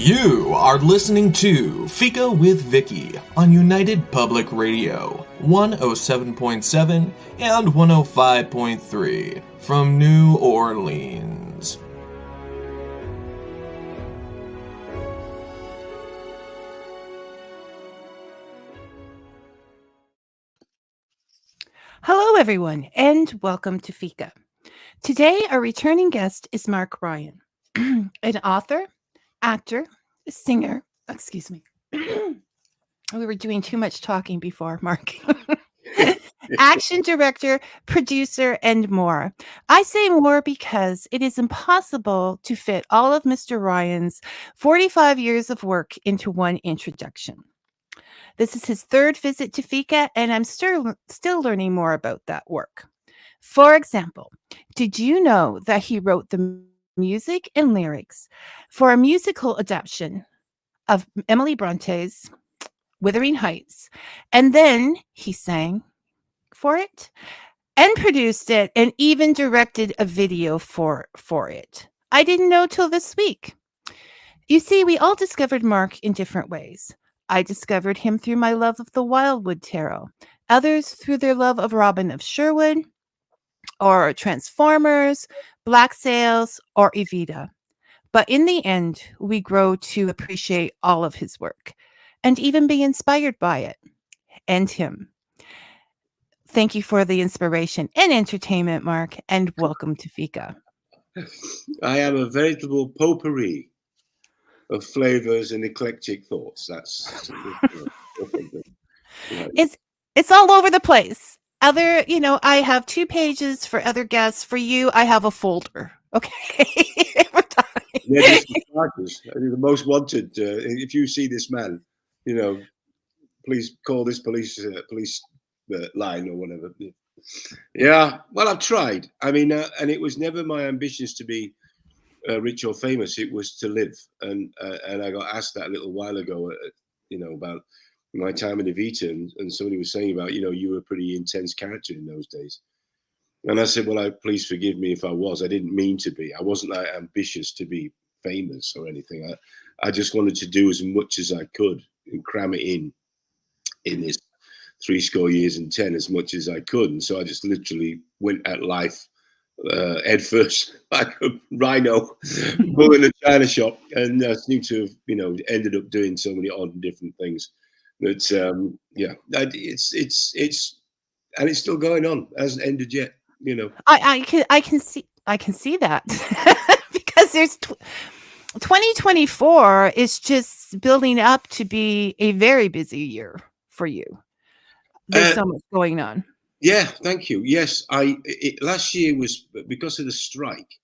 You are listening to Fika with Vicky on United Public Radio, 107.7 and 105.3 from New Orleans. Hello, everyone, and welcome to Fika. Today, our returning guest is Mark Ryan, an author, actor, singer. Excuse me. We were doing too much talking before, Mark. Action director, producer, and more. I say more because it is impossible to fit all of Mr. Ryan's 45 years of work into one introduction. This is his third visit to Fika, and I'm still learning more about that work. For example, did you know that he wrote the music and lyrics for a musical adaptation of Emily Bronte's Wuthering Heights, and then he sang for it and produced it and even directed a video for it. I didn't know till this week. You see, we all discovered Mark in different ways. I discovered him through my love of the Wildwood Tarot, others through their love of Robin of Sherwood, or Transformers, Black Sails, or Evita. But in the end, we grow to appreciate all of his work and even be inspired by it and him. Thank you for the inspiration and entertainment, Mark, and welcome to Fika. I am a veritable potpourri of flavors and eclectic thoughts. That's it's all over the place. I have 2 pages for other guests. For you, I have a folder. Okay. Yeah, the most wanted. If you see this man, please call this police line or whatever. Yeah, well, I've tried. I mean, and it was never my ambitions to be rich or famous. It was to live, and I got asked that a little while ago, about my time in Evita, and somebody was saying about, you were a pretty intense character in those days, and I said, well, please forgive me if I was. I didn't mean to be. I wasn't ambitious to be famous or anything. I just wanted to do as much as I could and cram it in this 70 years and 10 as much as I could, and so I just literally went at life head first, like a rhino bull in a china shop, and seem to have ended up doing so many odd and different things that it's and it's still going on. It hasn't ended yet. I can see that because there's 2024 is just building up to be a very busy year for you. There's so much going on. Yeah, thank you. Yes, last year was because of the strike.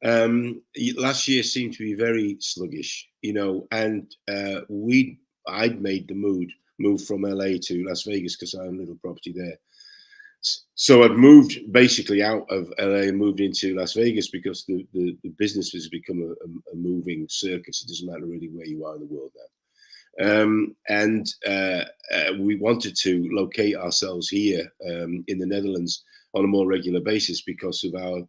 Last year seemed to be very sluggish, and I'd made the move from LA to Las Vegas because I own a little property there. So I'd moved basically out of LA and moved into Las Vegas because the business has become a moving circus. It doesn't matter really where you are in the world now. We wanted to locate ourselves here in the Netherlands on a more regular basis because of our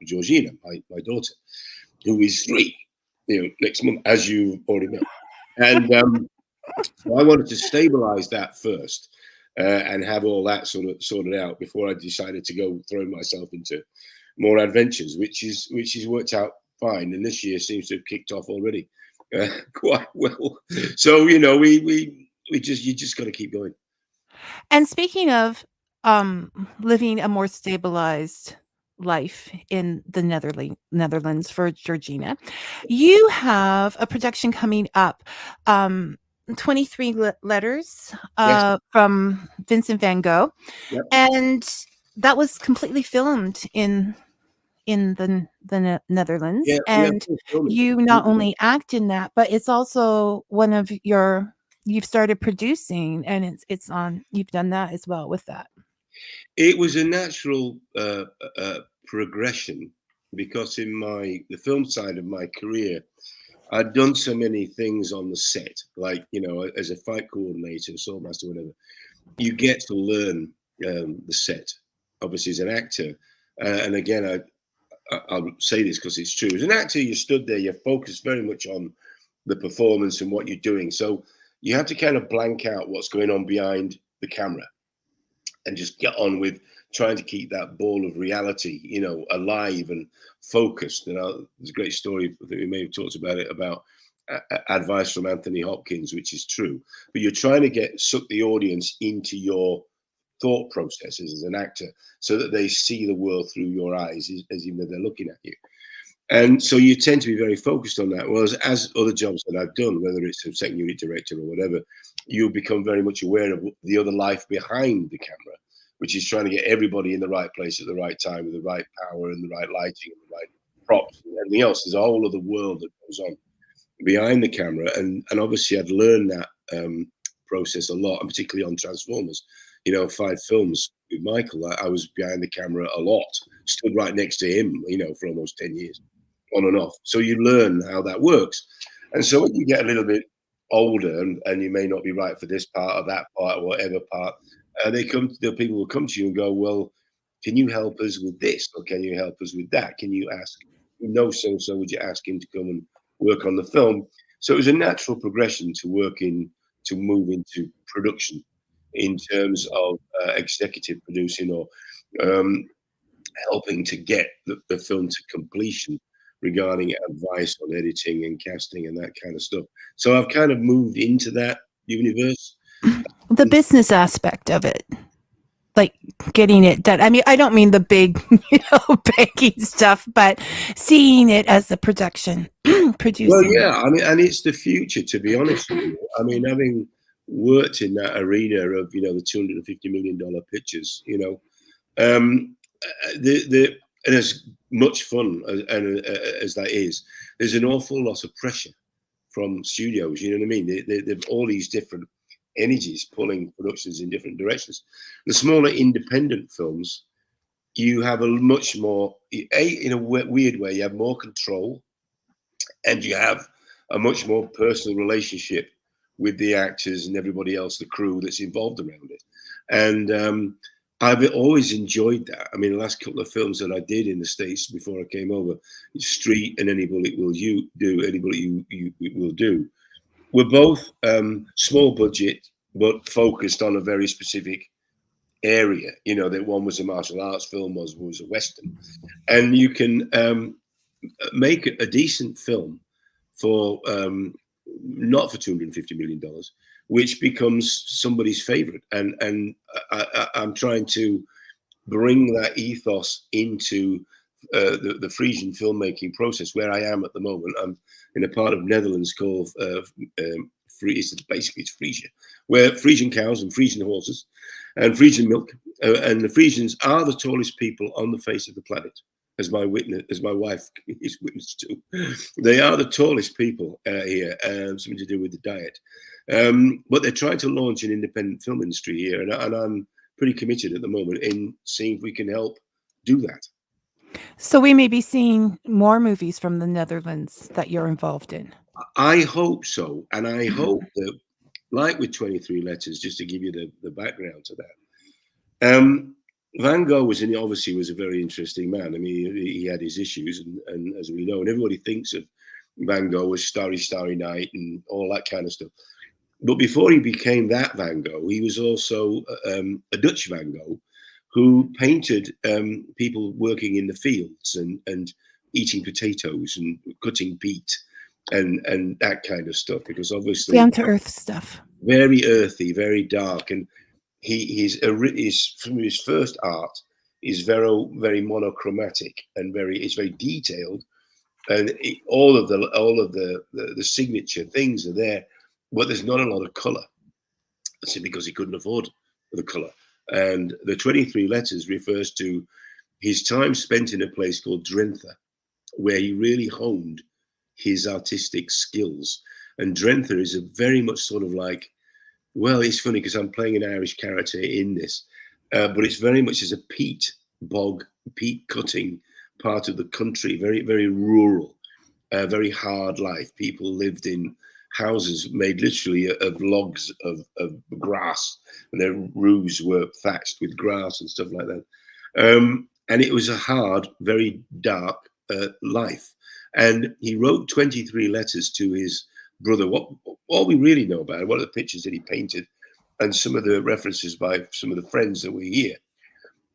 Georgina, my daughter, who is 3, next month, as you already know. And so I wanted to stabilize that first and have all that sort of sorted out before I decided to go throw myself into more adventures, which is worked out fine. And this year seems to have kicked off already. Quite well. So you just got to keep going. And speaking of living a more stabilized life in the Netherlands for Georgina, you have a production coming up, 23 letters Yes. from Vincent van Gogh. Yep. And that was completely filmed in the Netherlands, and you not only act in that, but it's also one of you've started producing, and it's on. You've done that as well with that. It was a natural progression because in the film side of my career, I'd done so many things on the set, like as a fight coordinator, swordmaster, whatever. You get to learn the set, obviously as an actor, and again I'll say this because it's true. As an actor, you stood there, you're focused very much on the performance and what you're doing. So you have to kind of blank out what's going on behind the camera and just get on with trying to keep that ball of reality, you know, alive and focused. You know, there's a great story that we may have talked about it, about advice from Anthony Hopkins, which is true. But you're trying to suck the audience into your thought processes as an actor, so that they see the world through your eyes, as even though they're looking at you. And so you tend to be very focused on that. Whereas as other jobs that I've done, whether it's a second unit director or whatever, you become very much aware of the other life behind the camera, which is trying to get everybody in the right place at the right time with the right power and the right lighting and the right props and everything else. There's a whole other world that goes on behind the camera. And obviously I'd learned that process a lot, and particularly on Transformers. You know, 5 films with Michael, I was behind the camera a lot, stood right next to him, you know, for almost 10 years, on and off. So you learn how that works. And so when you get a little bit older and you may not be right for this part or that part or whatever part, the people will come to you and go, well, can you help us with this? Or can you help us with that? Can you ask, so would you ask him to come and work on the film? So it was a natural progression to move into production, in terms of executive producing or helping to get the film to completion, regarding advice on editing and casting and that kind of stuff. So I've kind of moved into that universe. The business aspect of it, like getting it done. I mean, I don't mean the big, banking stuff, but seeing it as the production, producing. Well, yeah, I mean, and it's the future, to be honest with you. I mean, having worked in that arena of, the $250 million pictures, and as much fun as that is, there's an awful lot of pressure from studios. You know what I mean? They've all these different energies pulling productions in different directions. The smaller independent films, you have a much more, in a weird way, you have more control, and you have a much more personal relationship with the actors and everybody else, the crew that's involved around it. And I've always enjoyed that. I mean, the last couple of films that I did in the States before I came over, Street and Any Bullet Will You Do, Anybody You Will Do, were both small budget, but focused on a very specific area. That one was a martial arts film, was a Western. And you can make a decent film for not for $250 million, which becomes somebody's favorite. And I'm trying to bring that ethos into the Frisian filmmaking process, where I am at the moment. I'm in a part of Netherlands called it's Frisia, where Frisian cows and Frisian horses and Frisian milk, and the Frisians are the tallest people on the face of the planet, as my wife is witness to. They are the tallest people here, something to do with the diet. But they're trying to launch an independent film industry here, and I'm pretty committed at the moment in seeing if we can help do that. So we may be seeing more movies from the Netherlands that you're involved in. I hope so, and I hope that, like with 23 Letters, just to give you the background to that, Van Gogh obviously was a very interesting man. I mean, he had his issues, and as we know, and everybody thinks of Van Gogh as Starry, Starry Night and all that kind of stuff. But before he became that Van Gogh, he was also a Dutch Van Gogh who painted people working in the fields and eating potatoes and cutting peat and that kind of stuff, because obviously down to earth stuff, very earthy, very dark. And from his first art is very monochromatic and it's very detailed, and all of the signature things are there, but there's not a lot of color. That's because he couldn't afford the color. And the 23 Letters refers to his time spent in a place called Drenthe, where he really honed his artistic skills. And Drenthe is a very much sort of like, well, it's funny because I'm playing an Irish character in this, but it's very much as a peat cutting part of the country, very, very rural, very hard life. People lived in houses made literally of logs of grass, and their roofs were thatched with grass and stuff like that. And it was a hard, very dark life. And he wrote 23 letters to his brother. What all we really know about it, what are the pictures that he painted, and some of the references by some of the friends that were here.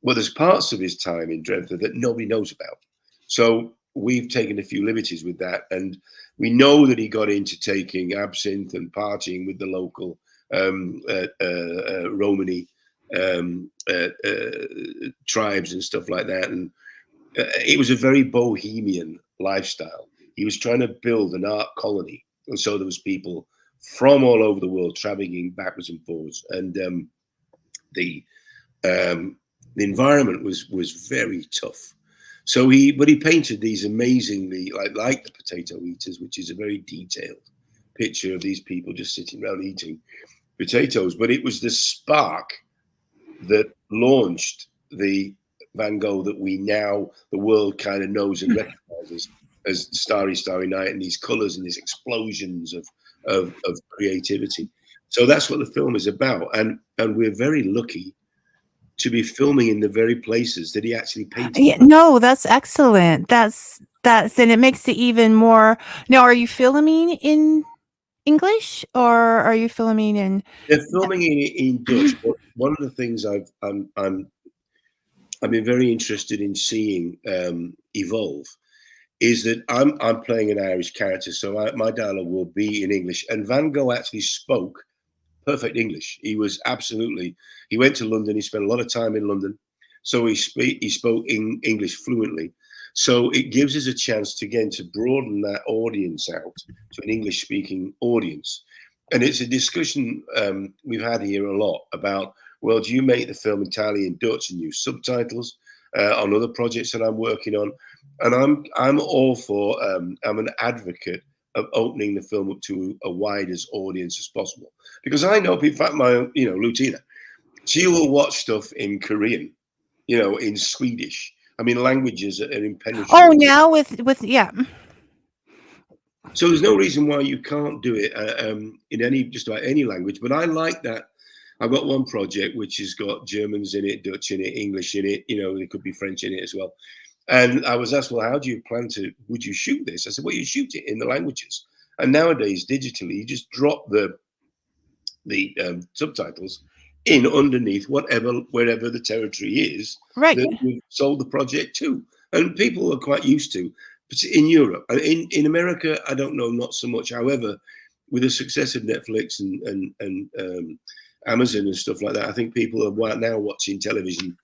Well, there's parts of his time in Drentham that nobody knows about. So we've taken a few liberties with that, and we know that he got into taking absinthe and partying with the local Romani tribes and stuff like that. And it was a very bohemian lifestyle. He was trying to build an art colony, and so there was people from all over the world traveling backwards and forwards, and the environment was very tough. So he painted these amazingly, like the Potato Eaters, which is a very detailed picture of these people just sitting around eating potatoes. But it was the spark that launched the Van Gogh that the world kind of knows and recognizes as Starry, Starry Night, and these colors and these explosions of creativity. So that's what the film is about. And we're very lucky to be filming in the very places that he actually painted. Yeah, no, that's excellent. That's and it makes it even more. Now, are you filming in English or are you filming in? They're filming in Dutch. But one of the things I've been very interested in seeing evolve is that I'm playing an Irish character, so my dialogue will be in English. And Van Gogh actually spoke perfect English. He went to London. He spent a lot of time in London, so he spoke in English fluently. So it gives us a chance to broaden that audience out to an English-speaking audience. And it's a discussion we've had here a lot about, well, do you make the film entirely in Dutch and use subtitles on other projects that I'm working on? And I'm all for, I'm an advocate of opening the film up to a widest audience as possible. Because I know people, in fact, my, Lutina, she will watch stuff in Korean, in Swedish. I mean, languages are impenetrable. Oh, now with yeah. So there's no reason why you can't do it in just about any language. But I like that. I've got one project which has got Germans in it, Dutch in it, English in it. There could be French in it as well. And I was asked, well, how do you would you shoot this? I said, well, you shoot it in the languages. And nowadays, digitally, you just drop the subtitles in underneath wherever the territory is Right. that you've sold the project to. And people are quite used to. But in Europe, in America, I don't know, not so much. However, with the success of Netflix and Amazon and stuff like that, I think people are now watching television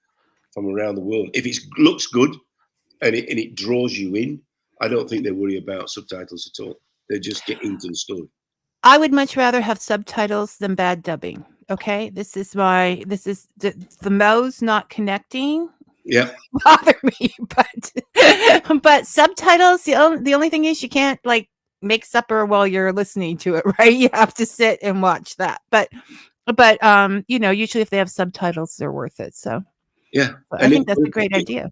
from around the world. If it looks good and it draws you in, I don't think they worry about subtitles at all. They just get into the story. I would much rather have subtitles than bad dubbing. Okay, this is the mouths not connecting. Yeah, bother me, but subtitles. The only thing is you can't make supper while you're listening to it, right? You have to sit and watch that. But usually if they have subtitles, they're worth it. So yeah, I think that's a great idea.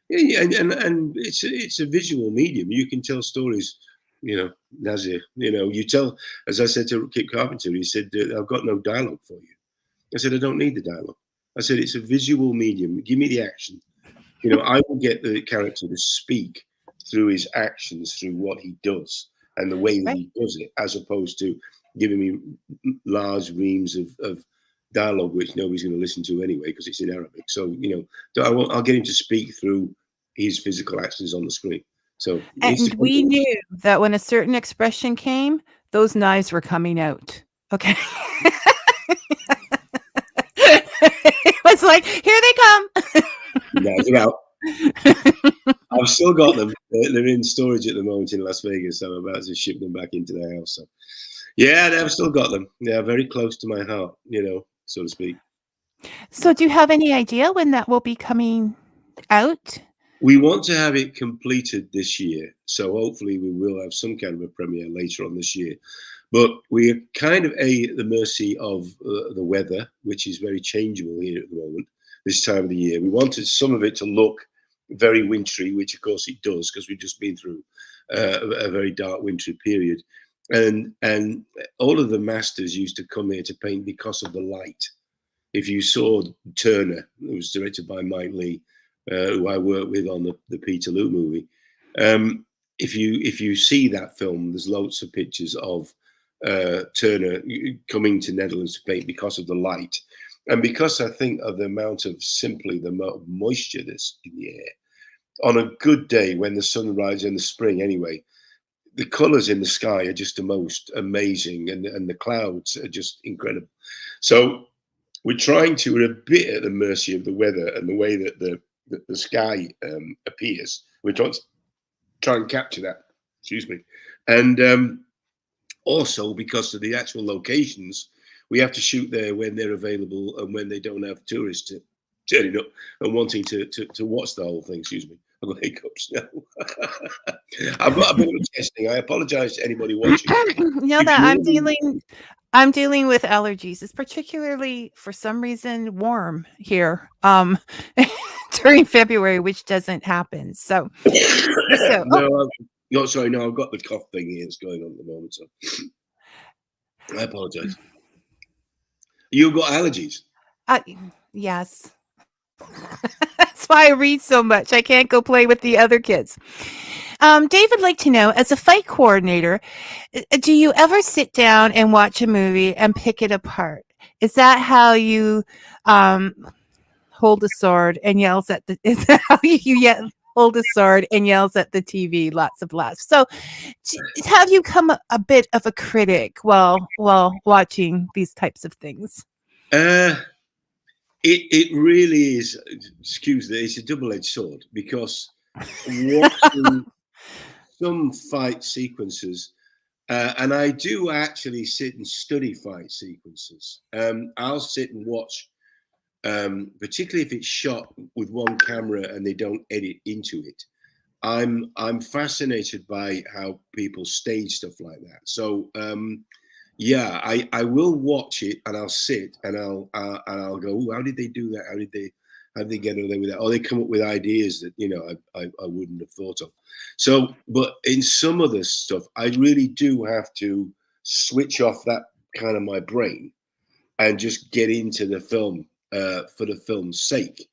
Yeah, and it's a visual medium. You can tell stories. Nasir, you tell, as I said to Kip Carpenter, he said, I've got no dialogue for you. I said, I don't need the dialogue. I said, it's a visual medium. Give me the action. I will get the character to speak through his actions, through what he does and the way that he does it, as opposed to giving me large reams of dialogue, which nobody's going to listen to anyway, because it's in Arabic. So, I'll get him to speak through his physical actions on the screen. So, and we knew that when a certain expression came, those knives were coming out. Okay. It was like, here they come. Knives are out. I've still got them. They're in storage at the moment in Las Vegas. So I'm about to ship them back into the house. So, yeah, I've still got them. They're very close to my heart, so to speak. So do you have any idea when that will be coming out? We want to have it completed this year. So hopefully we will have some kind of a premiere later on this year. But we are kind of at the mercy of the weather, which is very changeable here at the moment, this time of the year. We wanted some of it to look very wintry, which of course it does, because we've just been through a very dark wintry period. And all of the masters used to come here to paint because of the light. If you saw Turner, it was directed by Mike Lee, who I worked with on the Peterloo movie. If you see that film, there's loads of pictures of Turner coming to Netherlands to paint because of the light, and because I think of the amount of moisture that's in the air. On a good day when the sun rises in the spring, anyway, the colours in the sky are just the most amazing, and the clouds are just incredible. So we're trying to, we're a bit at the mercy of the weather and the way that the sky appears. We're trying to try and capture that. Excuse me, and also because of the actual locations, we have to shoot there when they're available and when they don't have tourists turning up and wanting to watch the whole thing. Excuse me. I've got hiccups now. I've got a bit of a testing. I apologize to anybody watching. Know that I'm dealing with allergies. It's particularly, for some reason, warm here during February, which doesn't happen. So No, sorry, no, I've got the cough thing here that's going on at the moment. So I apologize. You've got allergies? Yes. That's why I read so much. I can't go play with the other kids. Dave would like to know, as a fight coordinator, do you ever sit down and watch a movie and pick it apart? Is that how you hold a sword and yells at the? Is that how you hold a sword and yells at the TV? Lots of laughs. So, have you come a bit of a critic while watching these types of things? It really is. Excuse me. It's a double-edged sword, because watching some fight sequences, and I do actually sit and study fight sequences. I'll sit and watch, particularly if it's shot with one camera and they don't edit into it. I'm fascinated by how people stage stuff like that. So yeah, I will watch it and I'll sit and I'll go, how did they do that? How did they get away with that? Or they come up with ideas that, you know, I wouldn't have thought of. So, but in some of this stuff, I really do have to switch off that kind of my brain and just get into the film for the film's sake.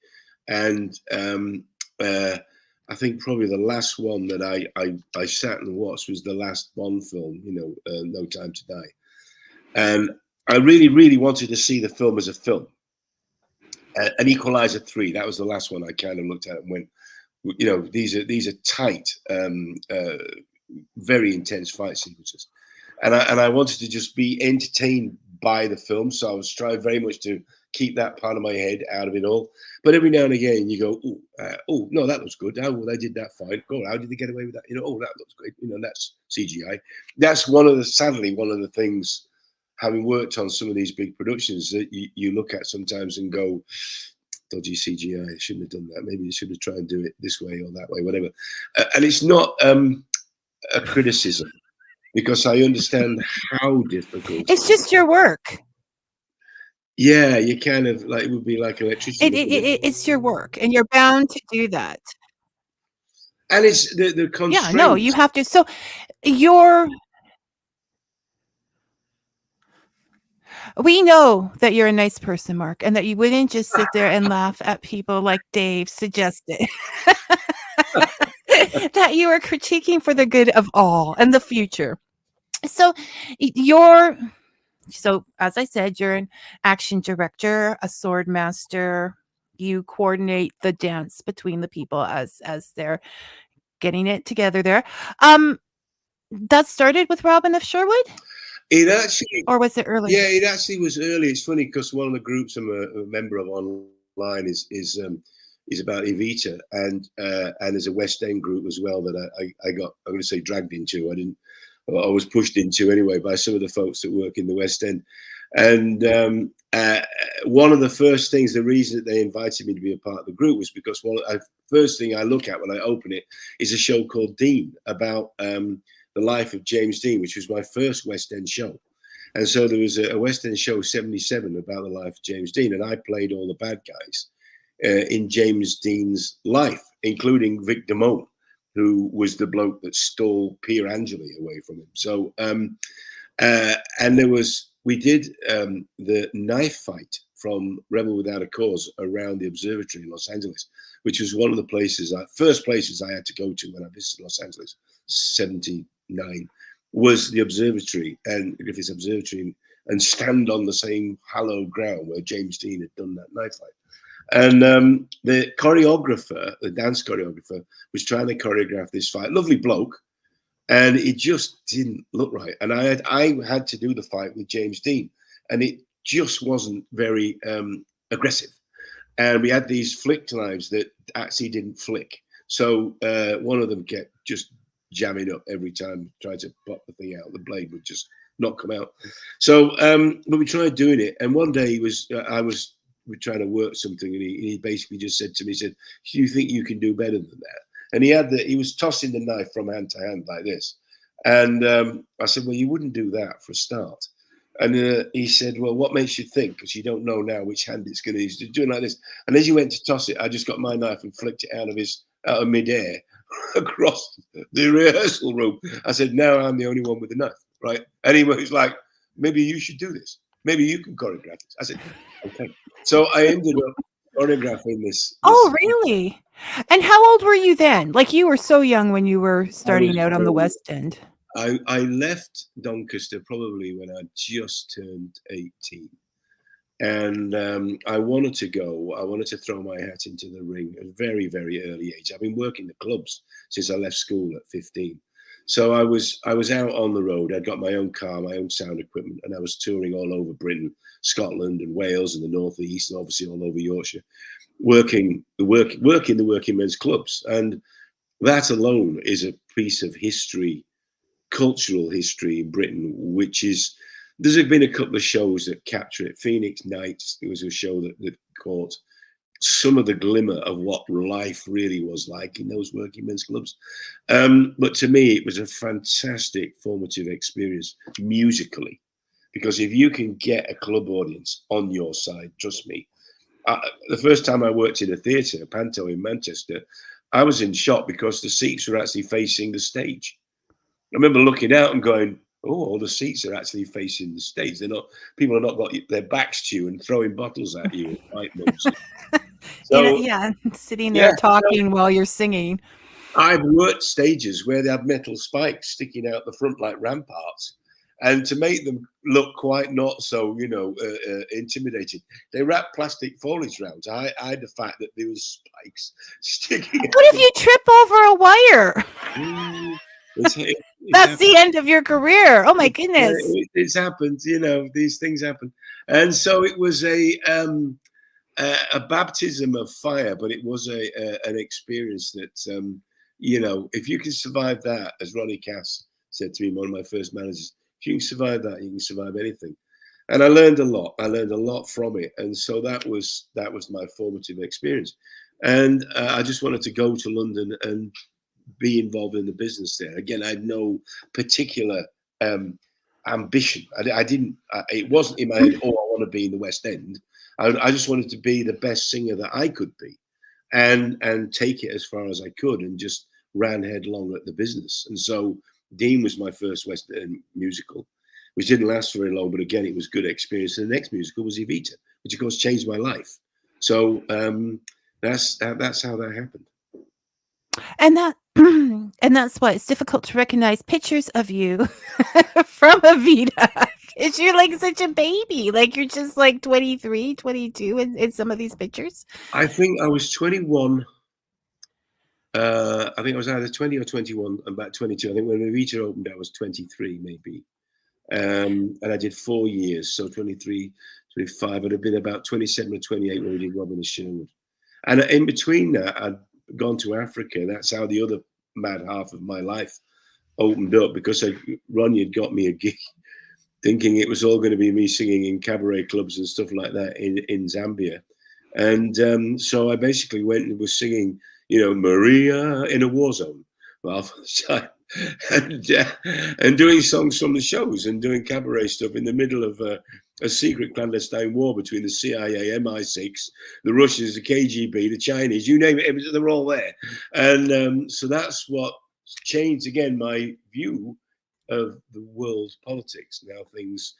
And I think probably the last one that I sat and watched was the last Bond film, you know, No Time to Die. And I really, really wanted to see the film as a film. An Equalizer 3, that was the last one I kind of looked at and went, you know, these are tight, very intense fight sequences. And I wanted to just be entertained by the film. So I was trying very much to keep that part of my head out of it all. But every now and again you go, oh, no, that looks good. Oh, well, they did that fine. God, how did they get away with that? You know, oh, that looks great. You know, that's CGI. That's sadly, one of the things, having worked on some of these big productions, that you look at sometimes and go, dodgy CGI, I shouldn't have done that. Maybe you should have tried and do it this way or that way, whatever. And it's not a criticism, because I understand how difficult. It's just your work. Yeah, you kind of like, it would be like electricity. It's your work, and you're bound to do that. And it's the constraints. Yeah, no, you have to. So we know that you're a nice person, Mark, and that you wouldn't just sit there and laugh at people like Dave suggested. That you are critiquing for the good of all and the future. So as I said, you're an action director, a sword master. You coordinate the dance between the people as they're getting it together there. That started with Robin of Sherwood? It actually, or was it early? Yeah, it actually was early. It's funny because one of the groups I'm a member of online is about Evita, and there's a West End group as well that I got, I'm going to say, dragged into. I was pushed into anyway by some of the folks that work in the West End. And one of the first things, the reason that they invited me to be a part of the group, was because first thing I look at when I open it is a show called Dean, about the life of James Dean, which was my first West End show. And so there was a West End show, 77, about the life of James Dean, and I played all the bad guys in James Dean's life, including Vic Damone, who was the bloke that stole Pier Angeli away from him. So, and we did the knife fight from Rebel Without a Cause around the observatory in Los Angeles, which was one of the first places I had to go to when I visited Los Angeles, 79. was the observatory and Griffith's Observatory, and stand on the same hallowed ground where James Dean had done that knife fight. And the choreographer, the dance choreographer, was trying to choreograph this fight. Lovely bloke, and it just didn't look right. And I had to do the fight with James Dean, and it just wasn't very aggressive. And we had these flick knives that actually didn't flick. So one of them kept just jamming up every time, tried to pop the thing out. The blade would just not come out. So, but we tried doing it. And one day we're trying to work something, and he basically just said to me, he said, "Do you think you can do better than that?" And he was tossing the knife from hand to hand like this. And I said, "Well, you wouldn't do that for a start." And he said, "Well, what makes you think? Because you don't know now which hand it's going to use." He's doing like this. And as he went to toss it, I just got my knife and flicked it out of midair across the rehearsal room. I said, "Now I'm the only one with the knife, right?" And he was like, "Maybe you should do this. Maybe you can choreograph this." I said, "Okay." So I ended up choreographing this. Oh, really? And how old were you then? Like, you were so young when you were starting out on the West End. I left Doncaster probably when I just turned 18. And I wanted to throw my hat into the ring at a very, very early age. I've been working the clubs since I left school at 15. So I was out on the road. I'd got my own car, my own sound equipment, and I was touring all over Britain, Scotland and Wales and the North East, and obviously all over Yorkshire, working the working men's clubs. And that alone is a piece of history, cultural history in Britain, which is, there's been a couple of shows that capture it. Phoenix Nights, it was a show that caught some of the glimmer of what life really was like in those working men's clubs. But to me, it was a fantastic formative experience musically, because if you can get a club audience on your side, trust me. The first time I worked in a theatre, a Panto in Manchester, I was in shock because the seats were actually facing the stage. I remember looking out and going, "Oh, all the seats are actually facing the stage. People are not got their backs to you and throwing bottles at you." So sitting there talking while you're singing. I've worked stages where they have metal spikes sticking out the front like ramparts, and to make them look quite not so, intimidating, they wrap plastic foliage around to hide the fact that there was spikes sticking. What if you trip over a wire? That's the end of your career. Oh my goodness! It's happened. These things happen, and so it was a baptism of fire, but it was an experience that if you can survive that, as Ronnie Cass said to me, one of my first managers, if you can survive that, you can survive anything. And I learned a lot. I learned a lot from it, and so that was my formative experience. And I just wanted to go to London and be involved in the business there. Again, I had no particular ambition. I didn't. It wasn't in my head, "Oh, I want to be in the West End." I just wanted to be the best singer that I could be, and take it as far as I could, and just ran headlong at the business. And so Dean was my first West End musical, which didn't last very long, but again, it was good experience. And the next musical was Evita, which of course changed my life. So that's how that happened. And that and that's why it's difficult to recognize pictures of you from Evita. Because you're like such a baby. Like, you're just like 23, 22 in some of these pictures. I think I was 21. I think I was either 20 or 21, about 22. I think when Evita opened, I was 23, maybe. And I did 4 years, so 23, 25. I'd have been about 27 or 28 when we did Robin and Sherwood. And in between that, I'd gone to Africa. That's how the other mad half of my life opened up, because Ronnie had got me a gig, thinking it was all going to be me singing in cabaret clubs and stuff like that in Zambia. And so I basically went and was singing, Maria in a war zone half the time, and doing songs from the shows and doing cabaret stuff in the middle of a secret clandestine war between the CIA, MI6, the Russians, the KGB, the Chinese, you name it, they were all there. And so that's what changed, again, my view of the world politics, and how things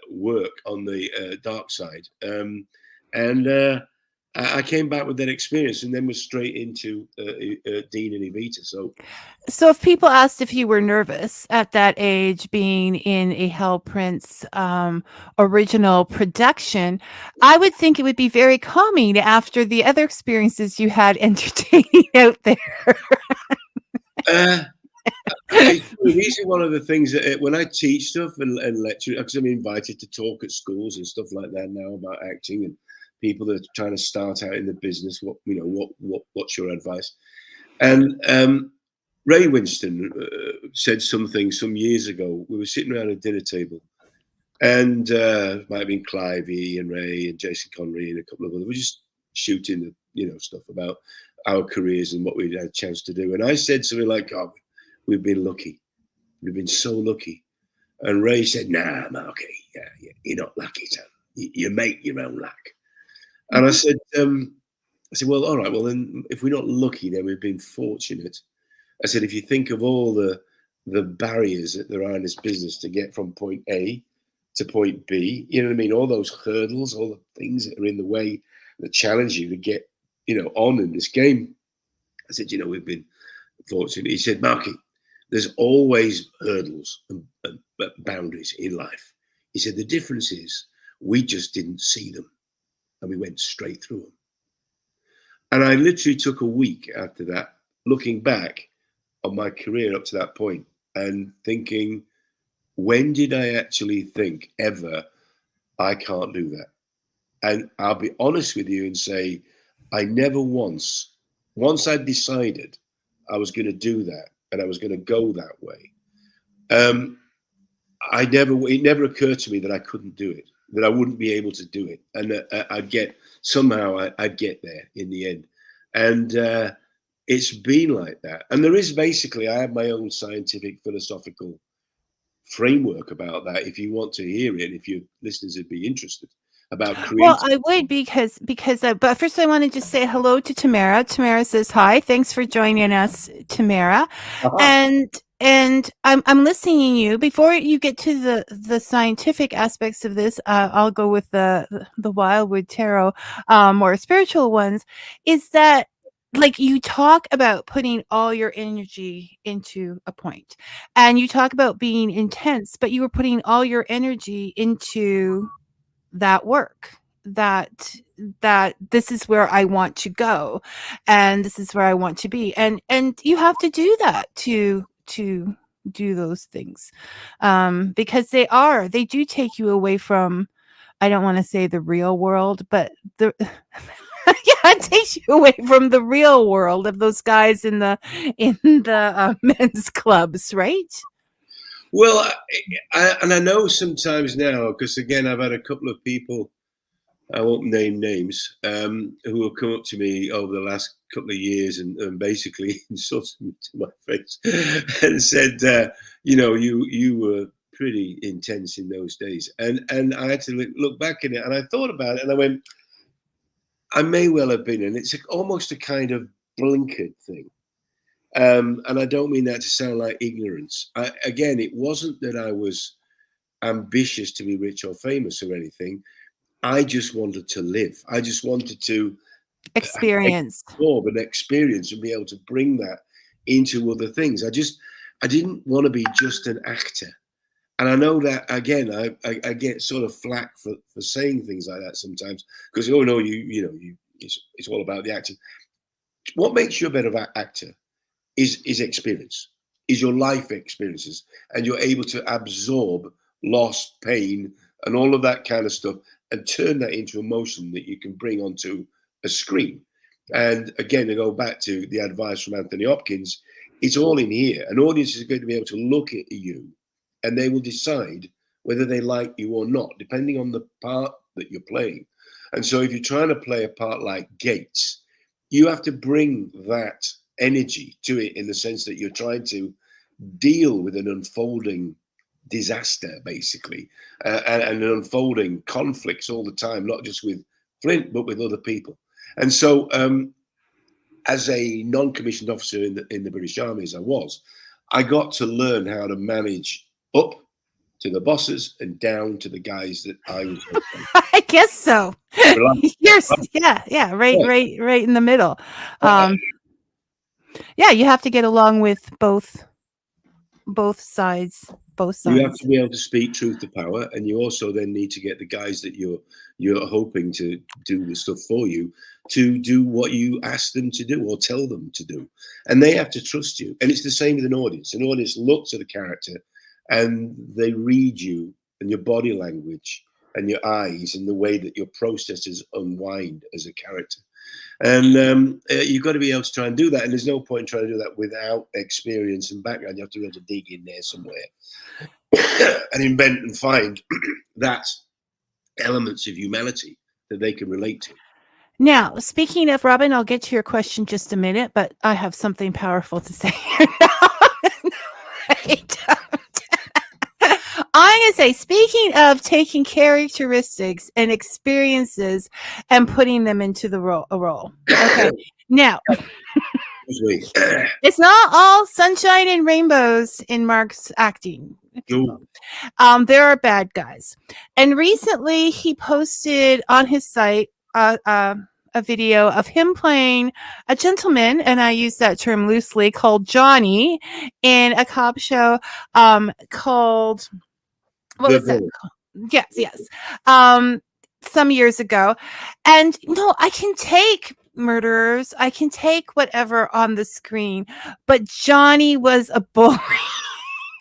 work on the dark side. And I came back with that experience and then was straight into Dean and Evita. So if people asked if you were nervous at that age, being in a Hal Prince original production, I would think it would be very calming after the other experiences you had entertaining out there. It's usually one of the things that when I teach stuff and lecture, because I'm invited to talk at schools and stuff like that now about acting and people that are trying to start out in the business. What's your advice? And Ray Winston said something some years ago. We were sitting around a dinner table, and might have been Clivey and Ray and Jason Connery and a couple of others. We're just shooting stuff about our careers and what we'd had a chance to do. And I said something like, "Oh, we've been lucky. We've been so lucky." And Ray said, "Nah, Marky, yeah, you're not lucky, Tom. You make your own luck." And I said, well, all right, well, then if we're not lucky, then we've been fortunate. I said, if you think of all the barriers that there are in this business to get from point A to point B, you know what I mean? All those hurdles, all the things that are in the way that challenge you to get, on in this game. I said, we've been fortunate. He said, Marky, there's always hurdles and boundaries in life. He said, the difference is we just didn't see them and we went straight through them. And I literally took a week after that, looking back on my career up to that point and thinking, when did I actually think ever, I can't do that? And I'll be honest with you and say, I never once I decided I was going to do that and I was going to go that way, it never occurred to me that I couldn't do it, that I wouldn't be able to do it. And I'd get there in the end. And it's been like that. And there is basically, I have my own scientific philosophical framework about that. If you want to hear it, if your listeners would be interested about creating. Well, I would because but first I want to just say hello to Tamara. Tamara says hi. Thanks for joining us, Tamara. And I'm listening to you. Before you get to the scientific aspects of this, I'll go with the Wildwood Tarot, more spiritual ones. Is that like you talk about putting all your energy into a point, and you talk about being intense, but you were putting all your energy into that work, that this is where I want to go and this is where I want to be, and you have to do that to do those things, because they do take you away from, I don't want to say the real world, but the yeah, it takes you away from the real world of those guys in the men's clubs, right? Well, I know sometimes now, because again, I've had a couple of people, I won't name names, who have come up to me over the last couple of years and basically insulted me to my face and said, you were pretty intense in those days. And I had to look back at it and I thought about it and I went, I may well have been. And it's almost a kind of blinkered thing. And I don't mean that to sound like ignorance. Again, it wasn't that I was ambitious to be rich or famous or anything. I just wanted to live. I just wanted to experience an experience and be able to bring that into other things. I didn't want to be just an actor. And I know that, again, I get sort of flack for saying things like that sometimes because, oh, no, it's all about the acting. What makes you a better actor is experience, is your life experiences. And you're able to absorb loss, pain, and all of that kind of stuff and turn that into emotion that you can bring onto a screen. And again, to go back to the advice from Anthony Hopkins, it's all in here. An audience is going to be able to look at you and they will decide whether they like you or not, depending on the part that you're playing. And so if you're trying to play a part like Gates, you have to bring that energy to it in the sense that you're trying to deal with an unfolding disaster, basically, and an unfolding conflicts all the time, not just with Flint, but with other people. And so as a non-commissioned officer in the British Army, as I got to learn how to manage up to the bosses and down to the guys that I was. I guess so. Yeah, right, Yeah. right in the middle. Yeah, you have to get along with both sides. You have to be able to speak truth to power, and you also then need to get the guys that you're hoping to do the stuff for you to do what you ask them to do or tell them to do, and they have to trust you. And it's the same with an audience. An audience looks at the character, and they read you and your body language and your eyes and the way that your processes unwind as a character. And you've got to be able to try and do that. And there's no point in trying to do that without experience and background. You have to be able to dig in there somewhere and invent and find that elements of humanity that they can relate to. Now, speaking of Robin, I'll get to your question just a minute, but I have something powerful to say. I'm going to say, speaking of taking characteristics and experiences and putting them into a role. Okay. Now, it's not all sunshine and rainbows in Mark's acting. No. There are bad guys. And recently he posted on his site a video of him playing a gentleman, and I use that term loosely, called Johnny in a cop show called... What was that? Yes. Some years ago. And I can take murderers. I can take whatever on the screen. But Johnny was a bully.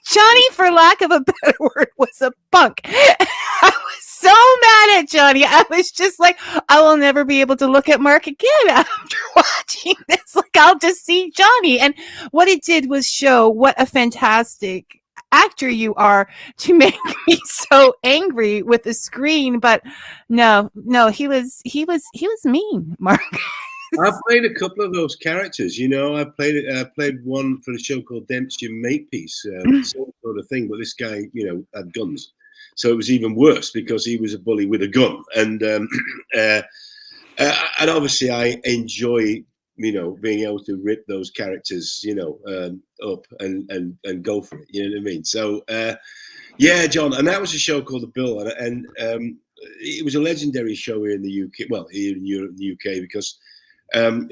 Johnny, for lack of a better word, was a punk. I was so mad at Johnny. I was just like, I will never be able to look at Mark again after watching this. Like, I'll just see Johnny. And what it did was show what a fantastic actor you are to make me so angry with the screen. But no, he was mean, Mark. I played a couple of those characters. I played one for a show called Dempsey Makepeace, same sort of thing. But this guy, had guns, so it was even worse because he was a bully with a gun. And and obviously, I enjoy being able to rip those characters, up and go for it. You know what I mean? So, yeah, John, and that was a show called The Bill, and it was a legendary show here in the UK. Well, here in Europe, the UK, because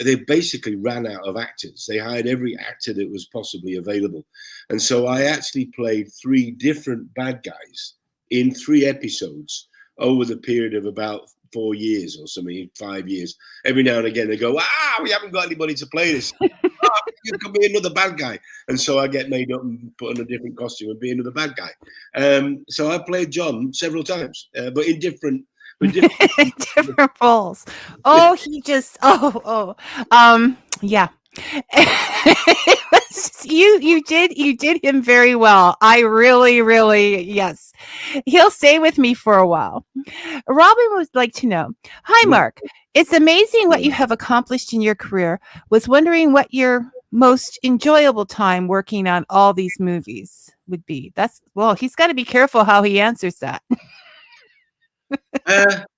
they basically ran out of actors. They hired every actor that was possibly available, and so I actually played 3 different bad guys in 3 episodes over the period of about 4 years or something, 5 years. Every now and again they go, we haven't got anybody to play this. You could be another bad guy. And so I get made up and put on a different costume and be another bad guy. So I played John several times, but in different roles. Yeah. You did him very well. I really, yes. He'll stay with me for a while. Robin would like to know, hi, Mark. It's amazing what you have accomplished in your career. Was wondering what your most enjoyable time working on all these movies would be. He's got to be careful how he answers that.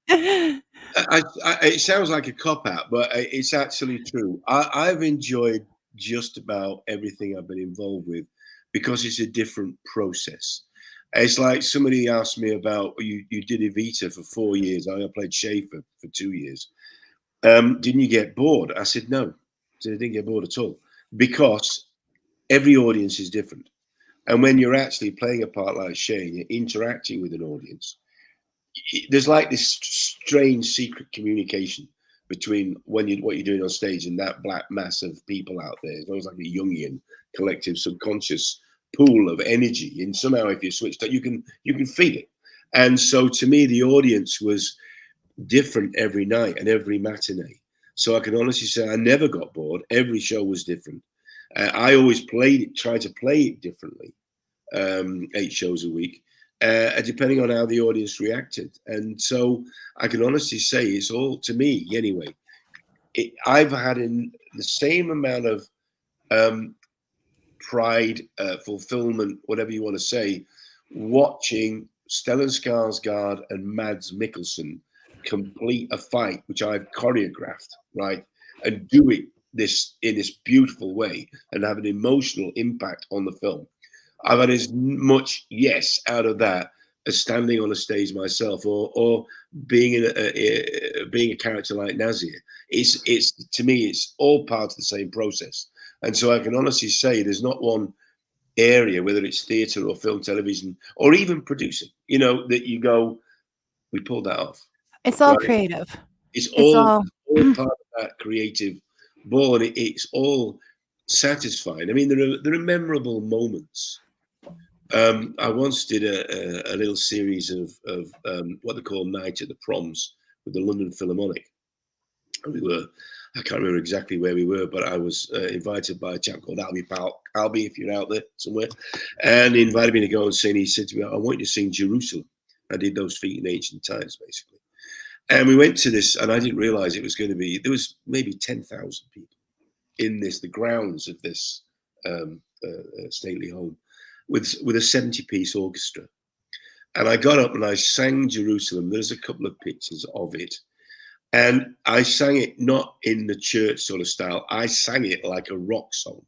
It sounds like a cop-out, but it's actually true. I've enjoyed just about everything I've been involved with because it's a different process. It's like somebody asked me about, you did Evita for 4 years. I played Schaefer for 2 years. Didn't you get bored? I said, no. I didn't get bored at all because every audience is different. And when you're actually playing a part like Shane, you're interacting with an audience. There's like this strange secret communication between what you're doing on stage and that black mass of people out there. It's almost like a Jungian collective subconscious pool of energy. And somehow if you switch that, you can feel it. And so to me, the audience was different every night and every matinee. So I can honestly say I never got bored. Every show was different. I always tried to play it differently, 8 shows a week. Depending on how the audience reacted. And so I can honestly say it's all, to me anyway, I've had in the same amount of pride, fulfillment, whatever you want to say, watching Stellan Skarsgård and Mads Mikkelsen complete a fight, which I've choreographed, right? And do it in this beautiful way and have an emotional impact on the film. I've had as much yes out of that as standing on a stage myself, or being being a character like Nasir. It's to me, it's all part of the same process. And so I can honestly say there's not one area, whether it's theatre or film, television, or even producing, that you go, we pulled that off. It's all Right? creative. It's It's all all part of that creative ball, and it's all satisfying. I mean, there are memorable moments. I once did a little series of what they call Night at the Proms with the London Philharmonic. And I can't remember exactly where we were, but I was invited by a chap called Albie, if you're out there somewhere, and he invited me to go and sing. He said to me, I want you to sing Jerusalem. I did those feet in ancient times, basically. And we went to this, and I didn't realize it was going to be, there was maybe 10,000 people in the grounds of this stately home with a 70-piece orchestra. And I got up and I sang Jerusalem. There's a couple of pictures of it. And I sang it not in the church sort of style. I sang it like a rock song.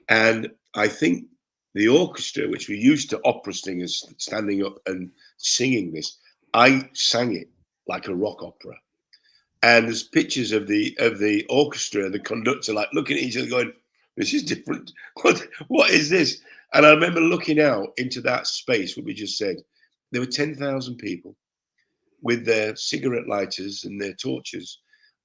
And I think the orchestra, which we used to opera singers standing up and singing this, I sang it like a rock opera. And there's pictures of the orchestra and the conductor like looking at each other going, this is different. What is this? And I remember looking out into that space, what we just said. There were 10,000 people with their cigarette lighters and their torches,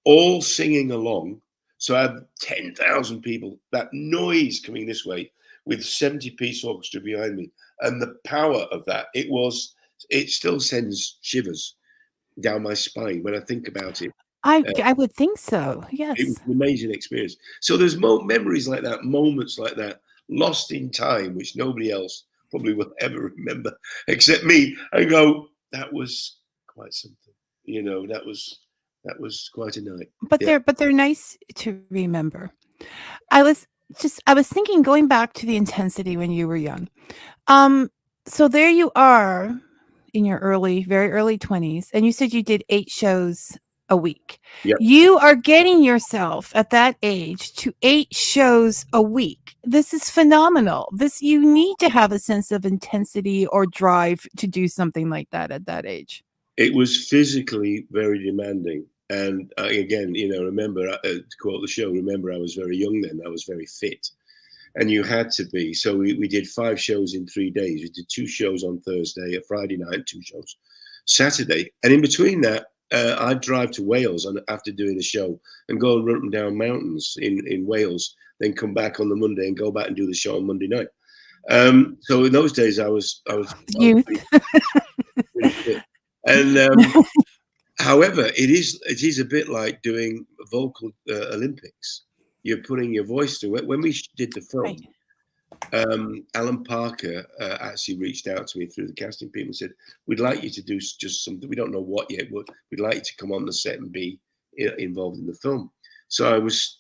all singing along. So I had 10,000 people, that noise coming this way with 70-piece orchestra behind me. And the power of that, it still sends shivers down my spine when I think about it. I would think so. Yes. It was an amazing experience. So there's memories like that, moments like that, lost in time, which nobody else probably will ever remember except me. I go, that was quite something. That was quite a night. But they're nice to remember. I was thinking, going back to the intensity when you were young. So there you are in your very early 20s, and you said you did 8 shows a week. Yep. You are getting yourself at that age to 8 shows a week. This is phenomenal. You need to have a sense of intensity or drive to do something like that at that age. It was physically very demanding. And again, remember, to quote the show, remember, I was very young then. I was very fit. And you had to be. So we did 5 shows in 3 days. We did 2 shows on Thursday, a Friday night, 2 shows Saturday. And in between that, I'd drive to Wales after doing the show and go and run them down mountains in Wales, then come back on the Monday and go back and do the show on Monday night. So in those days, I was youth. pretty fit. And however, it is a bit like doing vocal Olympics. You're putting your voice to it. When we did the film, right. Alan Parker actually reached out to me through the casting people and said, we'd like you to do just something. We don't know what yet, but we'd like you to come on the set and be involved in the film. So I was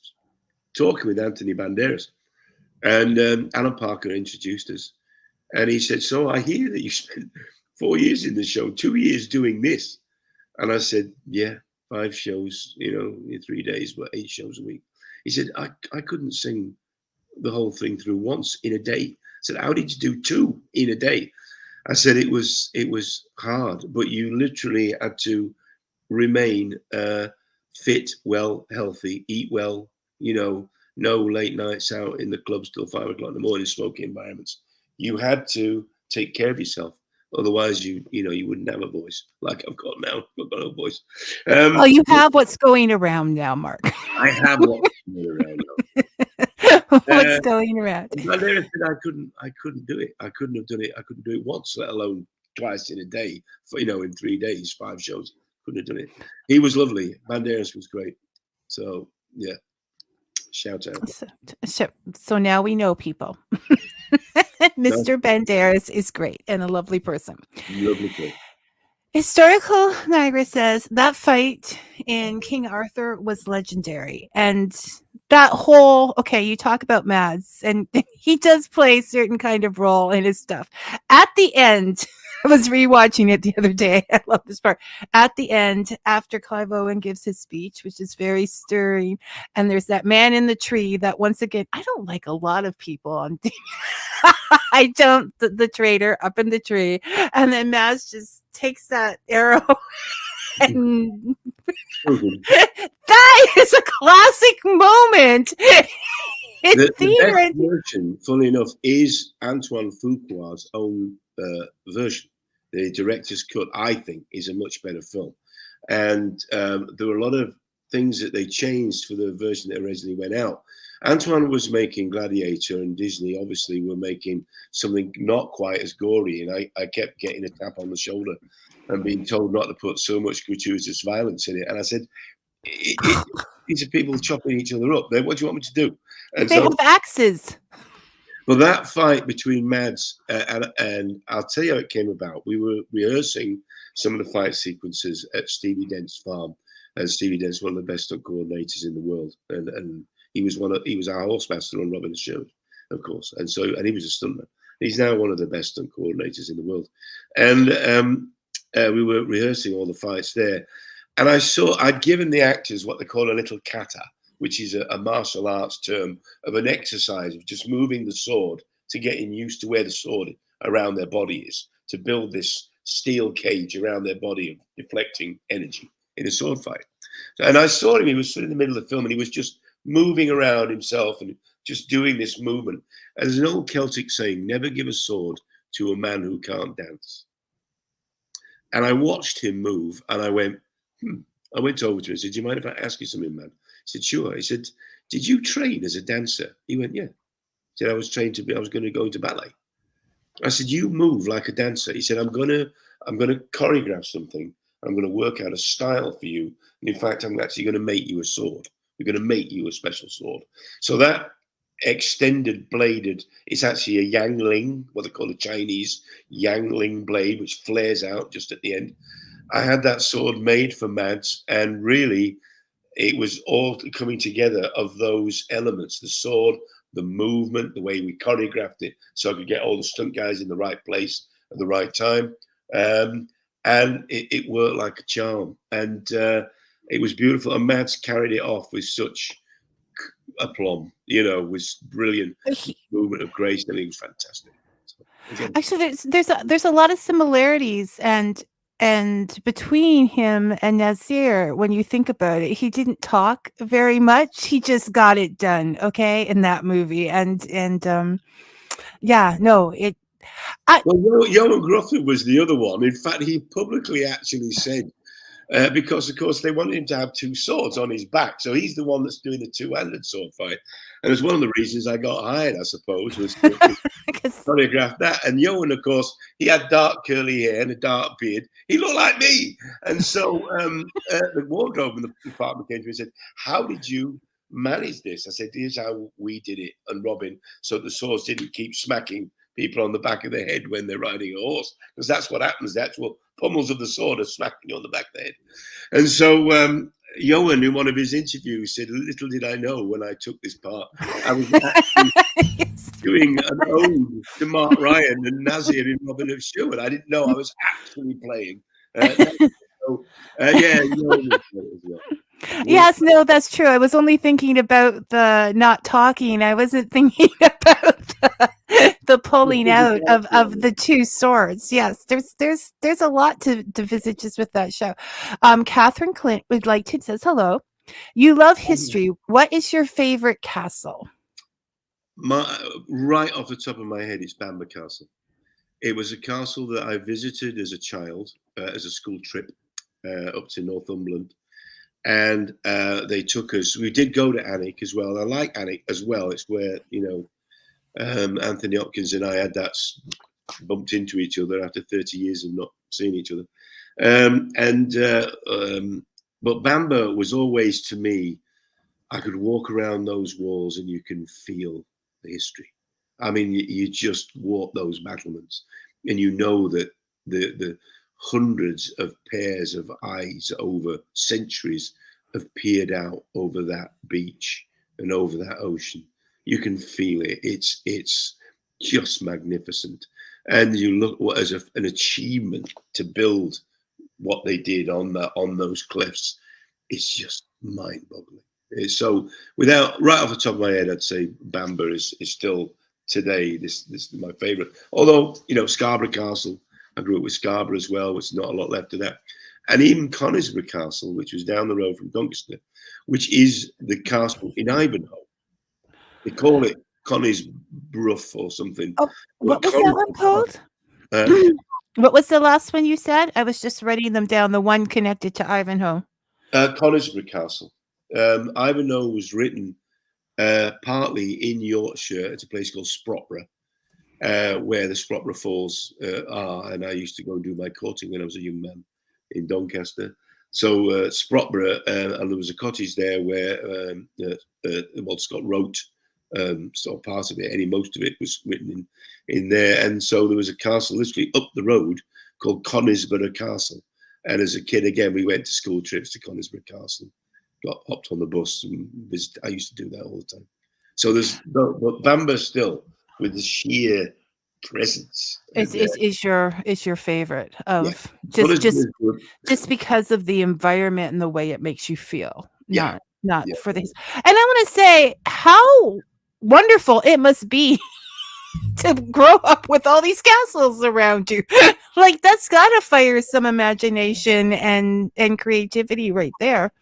talking with Anthony Banderas, and Alan Parker introduced us. And he said, so I hear that you spent 4 years in the show, 2 years doing this. And I said, yeah, 5 shows, in 3 days, but 8 shows a week. He said, I couldn't sing the whole thing through once in a day. I said, how did you do 2 in a day? I said, it was hard, but you literally had to remain fit, well, healthy, eat well, no late nights out in the clubs till 5 o'clock in the morning, smoky environments. You had to take care of yourself. Otherwise, you wouldn't have a voice like I've got now. I've got no voice. Well, you have what's going around now, Mark. I have what's going around now. What's going around? Banderas said I couldn't do it. I couldn't have done it. I couldn't do it once, let alone twice in a day. For in 3 days, 5 shows. Couldn't have done it. He was lovely. Banderas was great. So yeah, shout out. So now we know, people. Mr. Banderas is great and a lovely person. Lovely kid. Historical Niagara says that fight in King Arthur was legendary. And that whole, you talk about Mads, and he does play a certain kind of role in his stuff. At the end, I was rewatching it the other day. I love this part. At the end, after Clive Owen gives his speech, which is very stirring, and there's that man in the tree that, once again, I don't like a lot of people on TV. I jump the traitor up in the tree, and then Maz just takes that arrow. And that is a classic moment in The theater. best version, funnily enough, is Antoine Fuqua's own version. The director's cut, I think, is a much better film. And there were a lot of things that they changed for the version that originally went out. Antoine was making Gladiator, and Disney obviously were making something not quite as gory. And I kept getting a tap on the shoulder and being told not to put so much gratuitous violence in it. And I said, these are people chopping each other up. What do you want me to do? And they have axes. Well, that fight between Mads and I'll tell you how it came about. We were rehearsing some of the fight sequences at Stevie Dent's farm, and Stevie Dent's one of the best stunt coordinators in the world, and he was our horsemaster on Robin Sherwood, of course, and he was a stuntman. He's now one of the best stunt coordinators in the world, and we were rehearsing all the fights there, and I'd given the actors what they call a little kata, which is a martial arts term of an exercise of just moving the sword to getting used to where the sword around their body is, to build this steel cage around their body of deflecting energy in a sword fight. And I saw him, he was in the middle of the film, and he was just moving around himself and just doing this movement. And there's an old Celtic saying, never give a sword to a man who can't dance. And I watched him move, and I went, I went over to him and said, do you mind if I ask you something, man? He said, sure. He said, did you train as a dancer? He went, yeah. He said, I was going to go into ballet. I said, you move like a dancer. He said, I'm going to choreograph something. I'm going to work out a style for you. And in fact, I'm actually going to make you a sword. We're going to make you a special sword. So that extended bladed, it's actually a yangling, what they call a Chinese yangling blade, which flares out just at the end. I had that sword made for Mads, and really, it was all coming together of those elements, the sword, the movement, the way we choreographed it, so I could get all the stunt guys in the right place at the right time. And it worked like a charm. And it was beautiful. And Mads carried it off with such aplomb, was brilliant. Movement of grace. I think it was fantastic. So, actually, there's a lot of similarities and between him and Nasir, when you think about it. He didn't talk very much. He just got it done, okay, in that movie. And yeah, no, it. Well, Johan Grothe was the other one. In fact, he publicly actually said, because, of course, they wanted him to have two swords on his back. So he's the one that's doing the two-handed sword fight. And it's one of the reasons I got hired, I suppose, was to choreograph that. And Johan, of course, he had dark curly hair and a dark beard. He looked like me. And so the wardrobe in the department came to me and said, how did you manage this? I said, here's how we did it. And Robin, so the swords didn't keep smacking people on the back of the head when they're riding a horse, because that's what happens. The actual pommels of the sword are smacking you on the back of the head. And so Johan, in one of his interviews, said, little did I know when I took this part, I was actually doing an ode to Mark Ryan and Nasir in Robin of Sherwood. I didn't know I was actually playing. Yeah, Johan was great as well. Yes, no, that's true. I was only thinking about the not talking. I wasn't thinking about the pulling out of the two swords. Yes, there's a lot to visit just with that show. Catherine Clint would like to says hello. You love history. What is your favorite castle? Right off the top of my head, it's Bamber Castle. It was a castle that I visited as a child, as a school trip up to Northumberland. And they took us. We did go to Alnwick as well. I like Alnwick as well. It's where Anthony Hopkins and I had that bumped into each other after 30 years of not seeing each other. But Bamber was always, to me, I could walk around those walls and you can feel the history. I mean, you just walk those battlements, and you know that the hundreds of pairs of eyes over centuries have peered out over that beach and over that ocean. You can feel it. It's just magnificent. And you look as an achievement to build what they did on those cliffs. It's just mind-boggling. So right off the top of my head, I'd say Bamber is still today. This is my favourite. Although, you know, Scarborough Castle, I grew up with Scarborough as well, which is not a lot left of that. And even Conisbrough Castle, which was down the road from Doncaster, which is the castle in Ivanhoe. They call it Conisbrough or something. Oh, what was that one called? Uh, What was the last one you said? I was just writing them down. The one connected to Ivanhoe. Conisbrough Castle. Ivanhoe was written partly in Yorkshire at a place called Sprotbrough, where the Sprotbrough Falls are. And I used to go and do my courting when I was a young man in Doncaster. So Sprotbrough, and there was a cottage there where Walt Scott wrote sort of part of it. Most of it was written in there. And so there was a castle literally up the road called Conisbrough Castle. And as a kid, again, we went to school trips to Conisbrough Castle, got hopped on the bus and visited. I used to do that all the time. So there's, but Bamber still with the sheer presence Is your favorite of yeah. just because of the environment and the way it makes you feel, not for the. And I want to say how wonderful it must be to grow up with all these castles around you. Like that's gotta fire some imagination and creativity right there.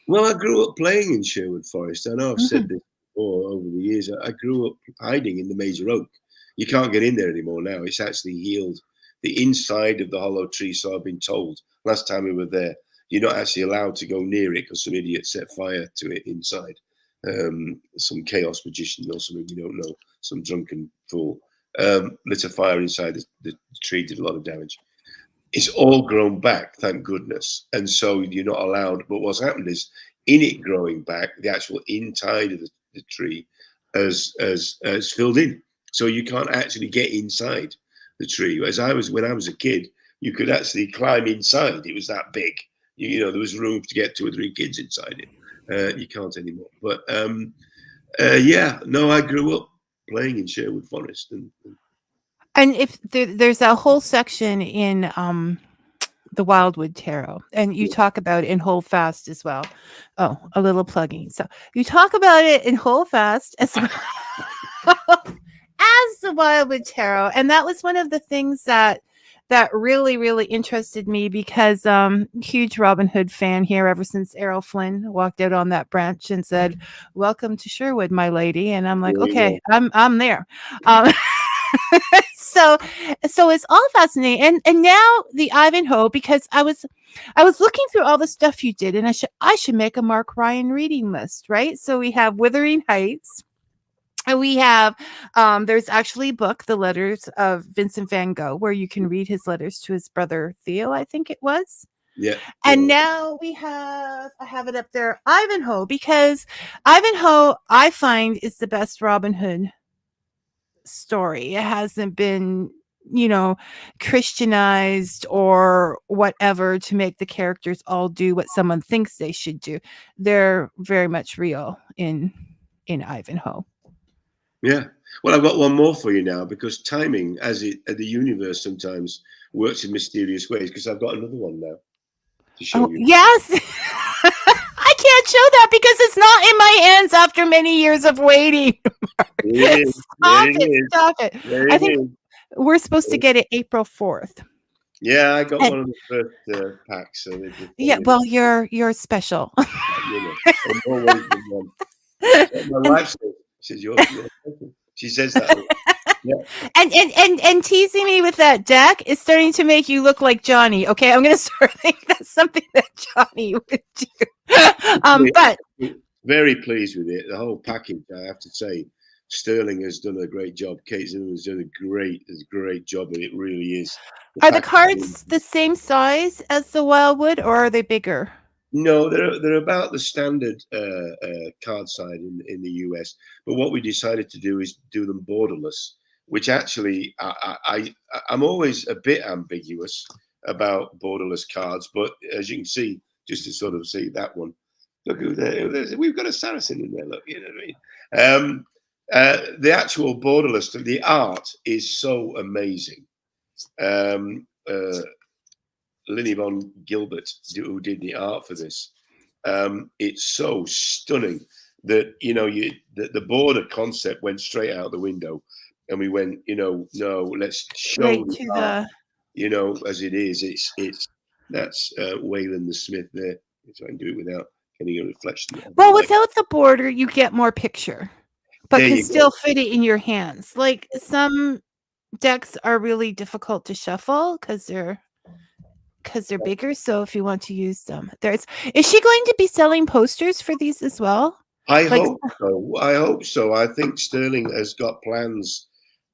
Well, I grew up playing in Sherwood Forest. I know I've said this before over the years. I grew up hiding in the Major Oak. You can't get in there anymore now. It's actually healed the inside of the hollow tree. So I've been told last time we were there, you're not actually allowed to go near it because some idiot set fire to it inside. Some chaos magician or something, we don't know, some drunken fool lit a fire inside the tree, did a lot of damage. It's all grown back, thank goodness. And so you're not allowed. But what's happened is in it growing back, the actual inside of the tree has filled in. So you can't actually get inside the tree. When I was a kid, you could actually climb inside. It was that big. You know, there was room to get 2 or 3 kids inside it. You can't anymore. But I grew up playing in Sherwood Forest. And if there's a whole section in the Wildwood Tarot, and you talk about it in Holdfast as well. Oh, a little plugging. So you talk about it in Holdfast as well as the Wildwood Tarot, and that was one of the things that really, really interested me because huge Robin Hood fan here ever since Errol Flynn walked out on that branch and said, "Welcome to Sherwood, my lady," and I'm like, okay, I'm there. So it's all fascinating, and now the Ivanhoe, because I was looking through all the stuff you did, and I should make a Mark Ryan reading list, right? So we have Wuthering Heights, and we have there's actually a book, The Letters of Vincent van Gogh, where you can read his letters to his brother Theo, I think it was. Yeah. And now I have it up there, Ivanhoe, because Ivanhoe I find is the best Robin Hood story. It hasn't been, Christianized or whatever to make the characters all do what someone thinks they should do. They're very much real in Ivanhoe. Yeah. Well, I've got one more for you now, because timing, the universe sometimes works in mysterious ways, because I've got another one now to show you. Yes. I can't show that because it's not in my hands after many years of waiting. Stop it. I think we're supposed to get it April 4th. Yeah, I got one of the first packs. So well, you're special. I'm always the one. My wife says, you're special. She says that. Yeah. And teasing me with that deck is starting to make you look like Johnny. Okay, I'm gonna start thinking that's something that Johnny would do. But very pleased with it. The whole package, I have to say. Sterling has done a great job. Kate Zimmerman has done a great job, and it really is. Are the cards the same size as the Wildwood, or are they bigger? No, they're about the standard card side in the US. But what we decided to do is do them borderless, which actually I'm always a bit ambiguous about borderless cards. But as you can see, just to sort of see that one, look who there. We've got a Saracen in there. Look, you know what I mean. The actual borderless, the art is so amazing. Linny von Gilbert, who did the art for this, it's so stunning that the border concept went straight out the window, and we went, no, let's show Right the to art, the. as it is. That's Wayland the Smith there. So I can do it without getting a reflection of the Well, light. without the border, you get more picture, but There can you still go. fit it in your hands. Like some decks are really difficult to shuffle because they're bigger. So if you want to use them, is she going to be selling posters for these as well? I Like, hope so. I think Sterling has got plans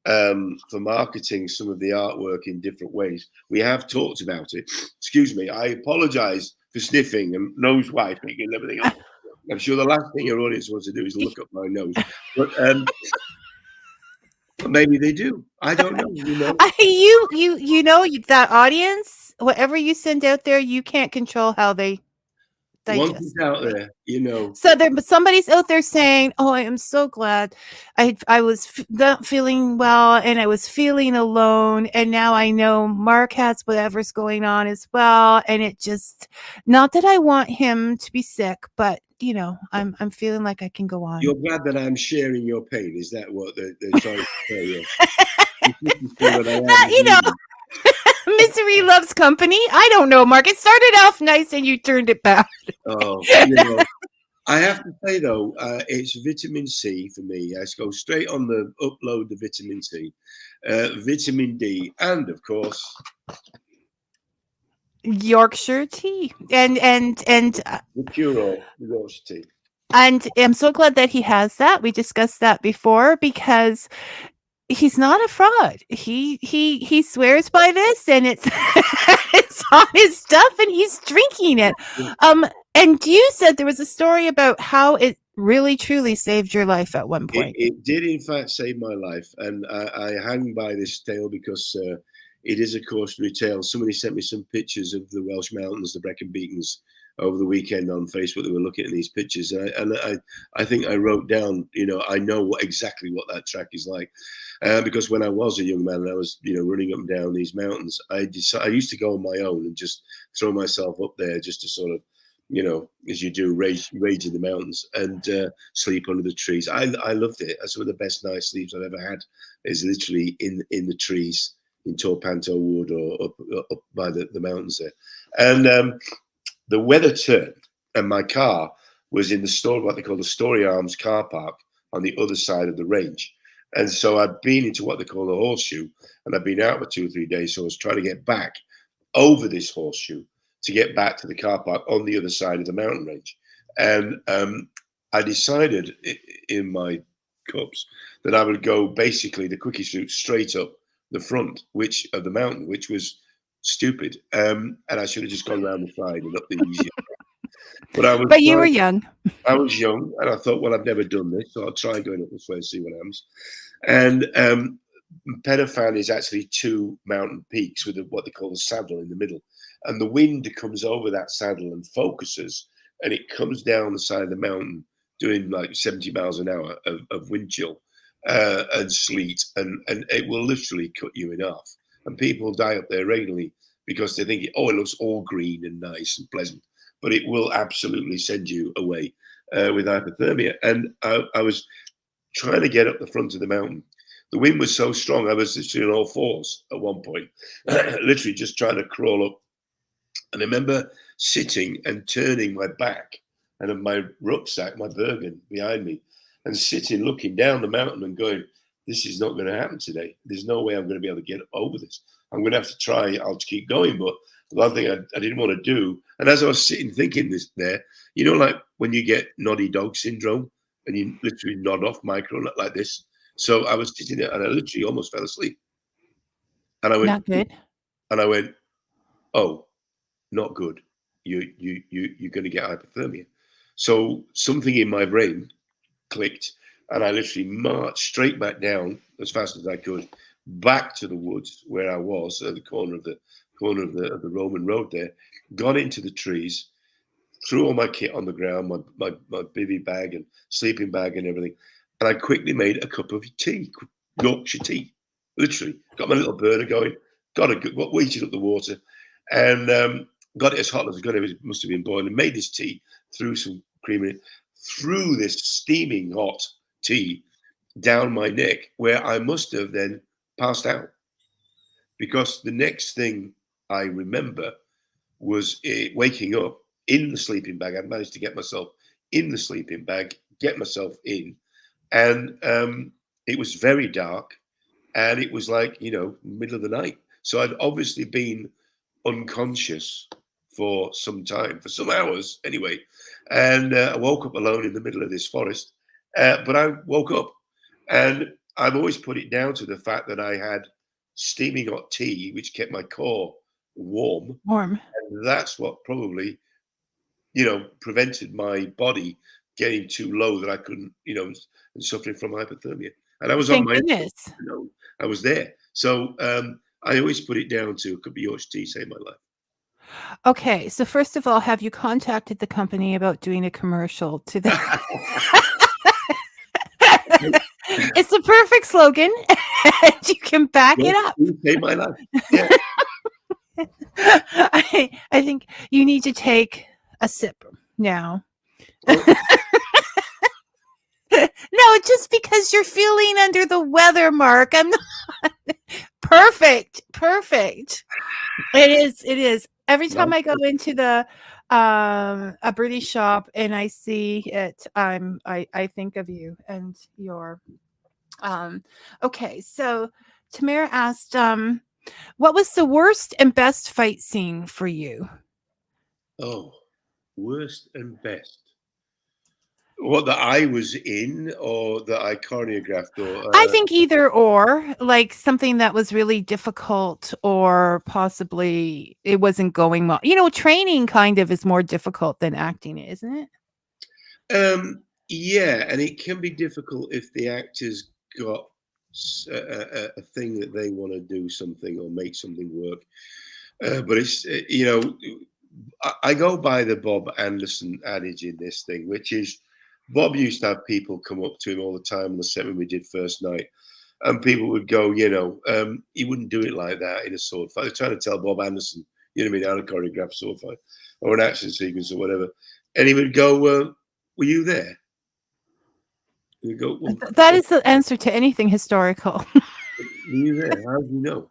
for marketing some of the artwork in different ways. We have talked about it. Excuse me. I apologize for sniffing and nose wiping and everything else. I'm sure the last thing your audience wants to do is look up my nose. But maybe they do. I don't know. that audience, whatever you send out there, you can't control how they Once digest. it's out there, So somebody's out there saying, "Oh, I am so glad I was not feeling well and I was feeling alone, and now I know Mark has whatever's going on as well, and it just not that I want him to be sick, but I'm feeling like I can go on." You're glad that I'm sharing your pain. Is that what they're trying to say? Yeah. Misery loves company. I don't know, Mark. It started off nice and you turned it bad. Oh, I have to say though, it's vitamin C for me. I go straight on the upload the vitamin C, vitamin D, and of course Yorkshire tea and the cure-all, the Yorkshire tea. and I'm so glad that he has that. We discussed that before because he's not a fraud. He swears by this, and it's it's on his stuff, and he's drinking it. And you said there was a story about how it really truly saved your life at one point. It did in fact save my life, and I hang by this tale because it is a cautionary tale. Somebody sent me some pictures of the Welsh mountains, the Brecon Beacons, over the weekend on Facebook. They were looking at these pictures, and I think I wrote down, I know exactly what that track is like, because when I was a young man and I was, running up and down these mountains, I used to go on my own and just throw myself up there just to sort of, as you do, rage in the mountains and sleep under the trees. I loved it. That's some of the best night's sleeps I've ever had. Is literally in the trees in Torpanto Wood or up by the mountains there, and the weather turned, and my car was in what they call the Story Arms car park on the other side of the range. And so I'd been into what they call the horseshoe, and I'd been out for 2 or 3 days. So I was trying to get back over this horseshoe to get back to the car park on the other side of the mountain range. And I decided in my cups that I would go basically the quickest route straight up the front, of the mountain, which was stupid. And I should have just gone around the side and up the easier. But you were young. I was young, and I thought, well, I've never done this, so I'll try going up this way and see what happens. And Penafan is actually 2 mountain peaks with what they call a saddle in the middle. And the wind comes over that saddle and focuses, and it comes down the side of the mountain doing like 70 miles an hour of wind chill and sleet, and it will literally cut you in half. And people die up there regularly because they think, it looks all green and nice and pleasant, but it will absolutely send you away with hypothermia. And I was trying to get up the front of the mountain. The wind was so strong, I was literally on all fours at one point, literally just trying to crawl up. And I remember sitting and turning my back and my rucksack, my Bergen behind me, and sitting, looking down the mountain and going, this is not going to happen today. There's no way I'm going to be able to get over this. I'm going to have to try. I'll keep going. But the one thing I didn't want to do, and as I was sitting thinking this there, like when you get noddy dog syndrome and you literally nod off micro like this. So I was sitting there and I literally almost fell asleep. And I went, Not good. And I went, oh, not good. You're going to get hypothermia. So something in my brain clicked, and I literally marched straight back down as fast as I could, back to the woods where I was at the corner of the Roman road there, got into the trees, threw all my kit on the ground, my bivvy bag and sleeping bag and everything, and I quickly made a cup of tea, Yorkshire tea, literally. Got my little burner going, heated up the water, and got it as hot as it must have been boiling, and made this tea, threw some cream in it, threw this steaming hot tea down my neck where I must have then passed out, because the next thing I remember was waking up in the sleeping bag. I managed to get myself in the sleeping bag, get myself in, and it was very dark, and it was like, middle of the night. So I'd obviously been unconscious for some time, for some hours anyway, and I woke up alone in the middle of this forest. But I woke up, and I've always put it down to the fact that I had steaming hot tea, which kept my core warm. Warm. And that's what probably, prevented my body getting too low that I couldn't, and suffering from hypothermia. And I was on Thank my goodness. own, I was there. So I always put it down to a cup of Yorkshire tea saved my life. Okay, so first of all, have you contacted the company about doing a commercial to them? It's a perfect slogan, and you can back it up. Tea saved my life. Yeah. I think you need to take a sip now. No, just because you're feeling under the weather, Mark. I'm not perfect. It is. Every time I go into the a British shop and I see it, I think of you and your okay. So Tamara asked, what was the worst and best fight scene for you? Oh, worst and best. What, that I was in or that I choreographed? Or I think either or, like something that was really difficult or possibly it wasn't going well. Training kind of is more difficult than acting, isn't it? Yeah, and it can be difficult if the actor's got a thing that they want to do something or make something work. But it's, I go by the Bob Anderson adage in this thing, which is Bob used to have people come up to him all the time on the set when we did First Night, and people would go, he wouldn't do it like that in a sword fight. They're trying to tell Bob Anderson, how to choreograph a sword fight or an action sequence or whatever. And he would go, were you there? You go, well, That is the answer to anything historical. were you there? How do you know?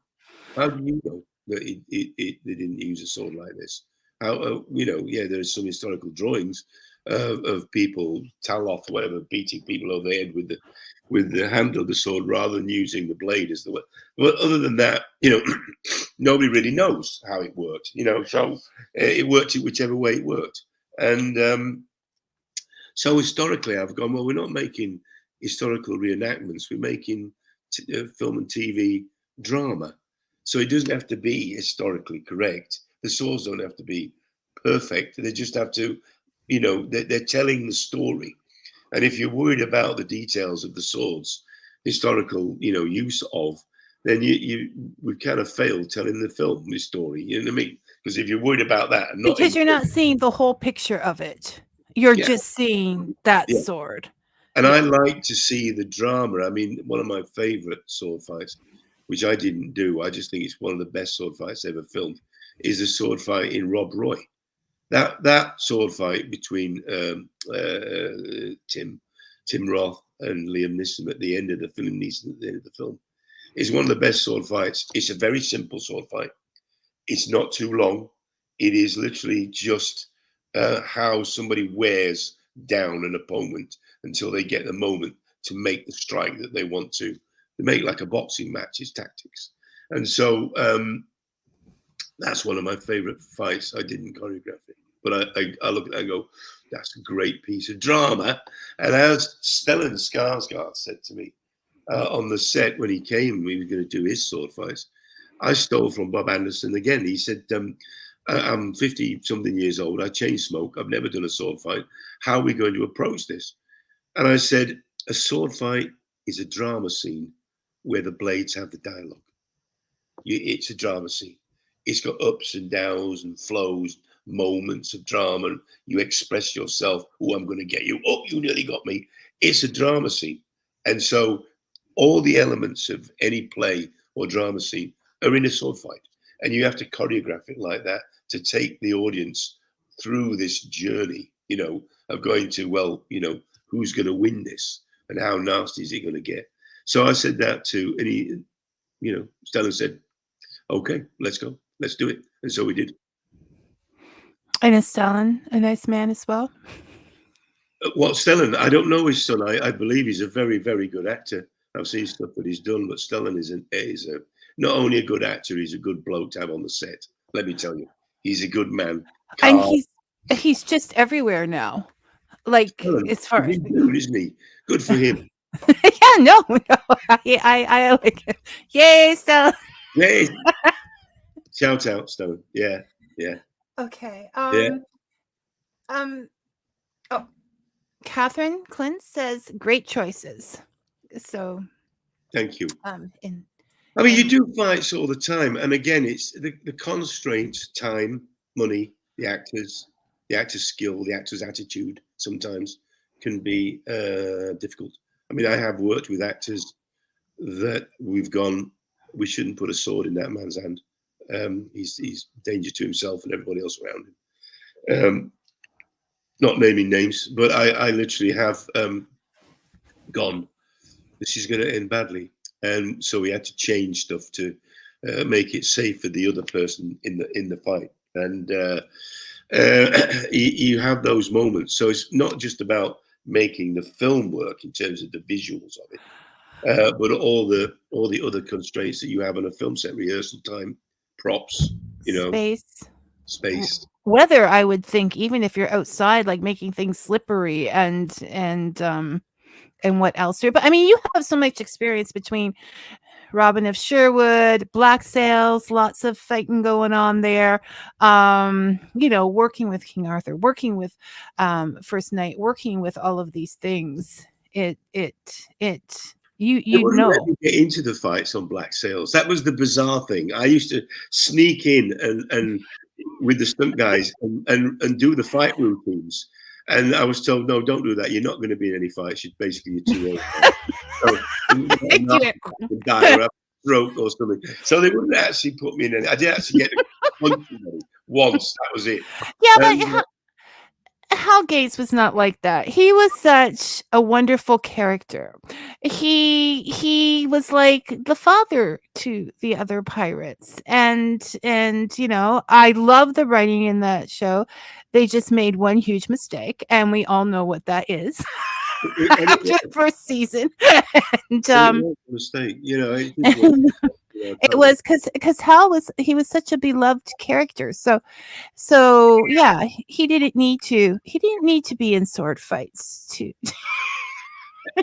How do you know that they didn't use a sword like this? How, there's some historical drawings of people, Taloth, whatever, beating people over the head with the handle of the sword rather than using the blade as the way. But other than that, nobody really knows how it worked. So it worked whichever way it worked. And so historically, I've gone, well, we're not making historical reenactments. We're making film and TV drama. So it doesn't have to be historically correct. The swords don't have to be perfect. They just have to, they're telling the story. And if you're worried about the details of the swords, historical, use of, then we've kind of failed telling the film the story. You know what I mean? Because if you're worried about that, and not because you're not seeing the whole picture of it, you're just seeing that Yeah. sword. And I like to see the drama. I mean, one of my favorite sword fights, which I didn't do, I just think it's one of the best sword fights ever filmed, is the sword fight in Rob Roy. That sword fight between Tim Roth and Liam Neeson at the end of the film, is one of the best sword fights. It's a very simple sword fight. It's not too long. It is literally just how somebody wears down an opponent until they get the moment to make the strike that they want to. They make like a boxing match, it's tactics. And so that's one of my favorite fights. I didn't choreograph it, but I look at it and go, that's a great piece of drama. And as Stellan Skarsgård said to me on the set when he came, we were going to do his sword fights, I stole from Bob Anderson again. He said, I'm 50-something years old. I chain smoke. I've never done a sword fight. How are we going to approach this? And I said, a sword fight is a drama scene where the blades have the dialogue. It's a drama scene. It's got ups and downs and flows, moments of drama. And you express yourself. Oh, I'm going to get you. Oh, you nearly got me. It's a drama scene. And so all the elements of any play or drama scene are in a sword fight. And you have to choreograph it like that to take the audience through this journey, of going to, well, who's going to win this? and how nasty is he going to get? So I said that to, and he, Stellan said, okay, let's go, let's do it. And so we did. And is Stellan a nice man as well? Well, Stellan, I don't know his son. I believe he's a very, very good actor. I've seen stuff that he's done, but Stellan is not only a good actor, he's a good bloke to have on the set. Let me tell you, he's a good man. And he's just everywhere now. Like, Stellan, as far as dude, isn't he? Good for him. yeah, no, I like it. Yay, Stellan. Yay! Shout out, Stellan. Yeah. Okay. Yeah. Oh, Catherine Clint says great choices. So Thank you. I mean, you do fights all the time, and again, it's the constraints: time, money, the actor's skill, the actor's attitude. Sometimes can be difficult. I mean, I have worked with actors that we've gone, we shouldn't put a sword in that man's hand. He's danger to himself and everybody else around him. Not naming names, but I literally have gone, this is going to end badly. And so we had to change stuff to make it safe for the other person in the fight. And you have those moments. So it's not just about making the film work in terms of the visuals of it, but all the other constraints that you have on a film set: rehearsal time, props, space, weather. I would think, even if you're outside, like making things slippery and what else? But I mean, you have so much experience between Robin of Sherwood, Black Sails, lots of fighting going on there. Working with King Arthur, working with First Knight, working with all of these things. You know. Let me get into the fights on Black Sails. That was the bizarre thing. I used to sneak in and with the stunt guys and do the fight routines. And I was told, no, don't do that. You're not going to be in any fights. You're too old. So, die or have a stroke or something. So they wouldn't actually put me in any. I did actually get a punch once. That was it. Yeah, but Hal Gates was not like that. He was such a wonderful character. He was like the father to the other pirates, and I love the writing in that show. They just made one huge mistake, and we all know what that is. After the first season, and mistake, it was because Hal was such a beloved character. So yeah, he didn't need to be in sword fights too.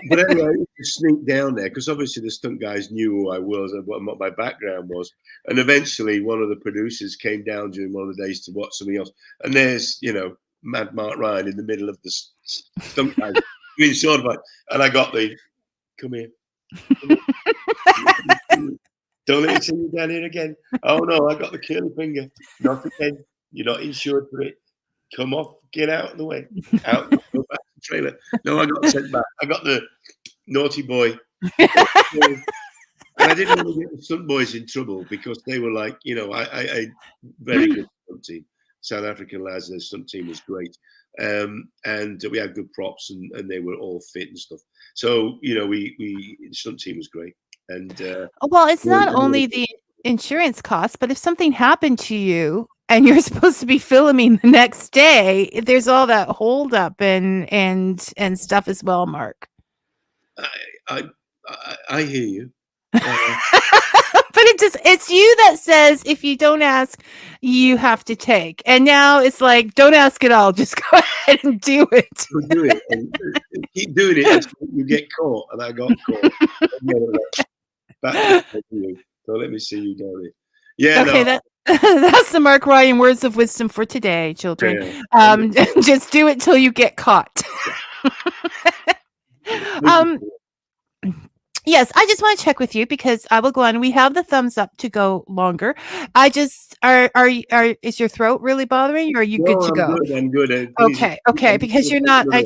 But anyway, I used to sneak down there because obviously the stunt guys knew who I was and what my background was. And eventually one of the producers came down during one of the days to watch something else. And there's, Mad Mark Ryan in the middle of the stunt guys doing sword fight. And I got come here. Don't let me see you down here again. Oh no, I got the curly finger. Not again. You're not insured for it. Come off, get out of the way. Out, go back to the trailer. No, I got sent back. I got the naughty boy. And I didn't want to get the stunt boys in trouble because they were like, I very good stunt team. South African lads, their stunt team was great. And we had good props and they were all fit and stuff. So, the stunt team was great. And well, it's not only the insurance costs, but if something happened to you and you're supposed to be filming the next day, there's all that hold up and stuff as well, Mark. I hear you. But it's you that says if you don't ask, you have to take. And now it's like, don't ask at all. Just go ahead and do it. Do it. And keep doing it until you get caught. And I got caught. So let me see you down here. Yeah. Okay, no. That's the Mark Ryan words of wisdom for today, children. Yeah. Just do it till you get caught. Yes, I just want to check with you because I will go on. We have the thumbs up to go longer. I just is your throat really bothering you, or are you good to go? I'm good. Okay, because you're not. I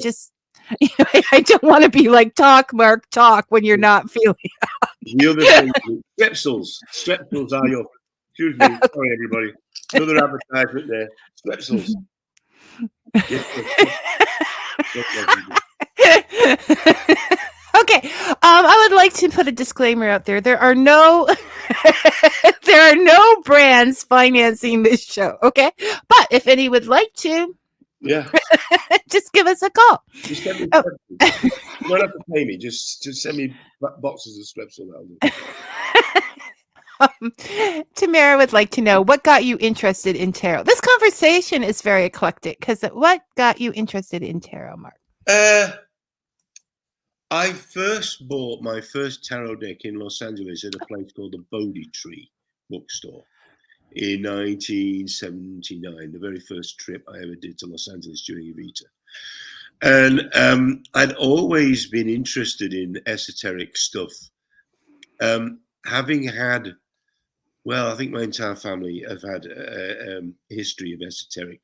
don't want to be like, talk, Mark, talk when you're not feeling. The other thing, Strepsils. Strepsils are your. Excuse me, sorry everybody. Another advertisement there. Strepsils. Okay. I would like to put a disclaimer out there. There are no there are no brands financing this show. Okay. But if any would like to, Yeah. just give us a call. Just send me Oh. you don't have to pay me. Just send me boxes of Strepsil. Tamara would like to know what got you interested in tarot. This conversation is very eclectic because what got you interested in tarot, Mark? I first bought my first tarot deck in Los Angeles at a place called the Bodhi Tree bookstore in 1979, the very first trip I ever did to Los Angeles during Evita. And I'd always been interested in esoteric stuff. Having had, well, I think my entire family have had a history of esoteric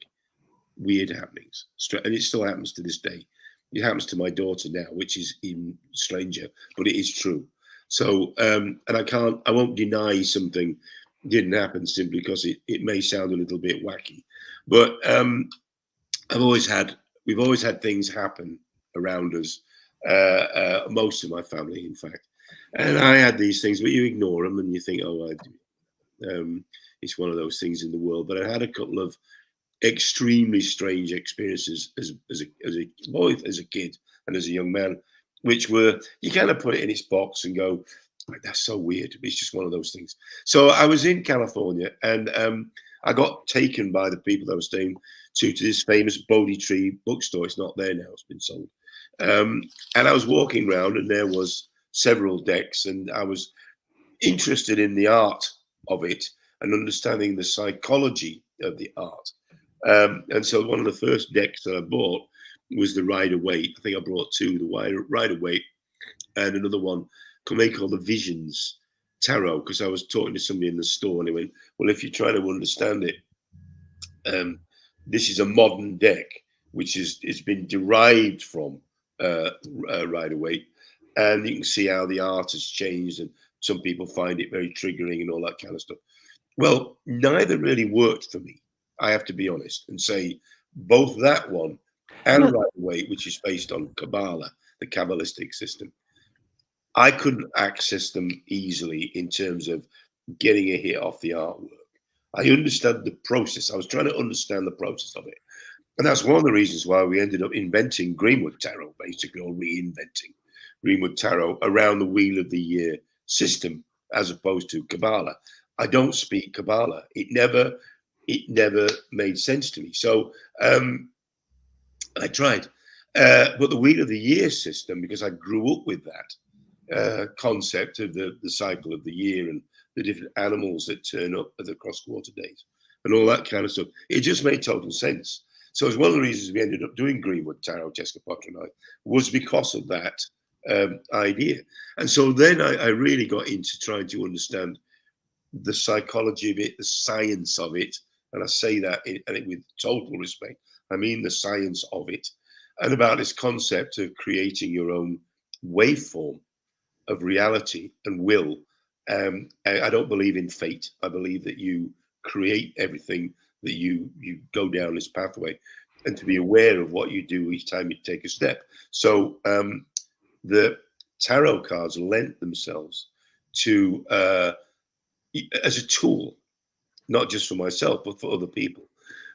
weird happenings, and it still happens to this day. It happens to my daughter now, which is even stranger, but it is true. So, and I won't deny something didn't happen simply because it may sound a little bit wacky, but we've always had things happen around us, most of my family, in fact. And I had these things, but you ignore them and you think, oh, it's one of those things in the world. But I had a couple of extremely strange experiences as a boy, as a kid, and as a young man, which were, you kind of put it in its box and go, that's so weird. It's just one of those things. So I was in California, and I got taken by the people that I was staying to this famous Bodhi Tree bookstore. It's not there now; it's been sold. And I was walking around, and there was several decks, and I was interested in the art of it and understanding the psychology of the art. And so one of the first decks that I bought was the Rider-Waite. I think I brought two, the Rider-Waite, and another one they call the Visions Tarot, because I was talking to somebody in the store and they went, well, if you're trying to understand it, this is a modern deck, which it's been derived from Rider-Waite, and you can see how the art has changed, and some people find it very triggering and all that kind of stuff. Well, neither really worked for me, I have to be honest and say both that one and Rider-Waite, which is based on Kabbalah, the Kabbalistic system, I couldn't access them easily in terms of getting a hit off the artwork. I understood the process. I was trying to understand the process of it. And that's one of the reasons why we ended up inventing Greenwood Tarot, basically, or reinventing Greenwood Tarot around the Wheel of the Year system, as opposed to Kabbalah. I don't speak Kabbalah. It never made sense to me. So I tried. But the Wheel of the Year system, because I grew up with that concept of the cycle of the year and the different animals that turn up at the cross-quarter days and all that kind of stuff, it just made total sense. So it's one of the reasons we ended up doing Greenwood Tarot, Jessica Potter and I, was because of that idea. And so then I really got into trying to understand the psychology of it, the science of it. And I say that with total respect. I mean the science of it, and about this concept of creating your own waveform of reality and will. I don't believe in fate. I believe that you create everything, that you go down this pathway, and to be aware of what you do each time you take a step. So the tarot cards lent themselves to as a tool, not just for myself, but for other people.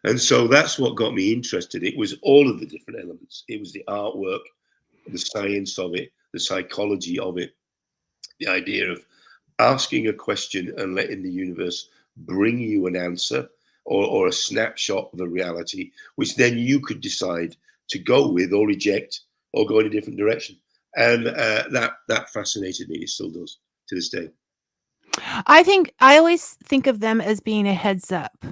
And so that's what got me interested. It was all of the different elements. It was the artwork, the science of it, the psychology of it, the idea of asking a question and letting the universe bring you an answer or a snapshot of a reality, which then you could decide to go with or reject or go in a different direction. And that fascinated me. It still does to this day. I always think of them as being a heads up.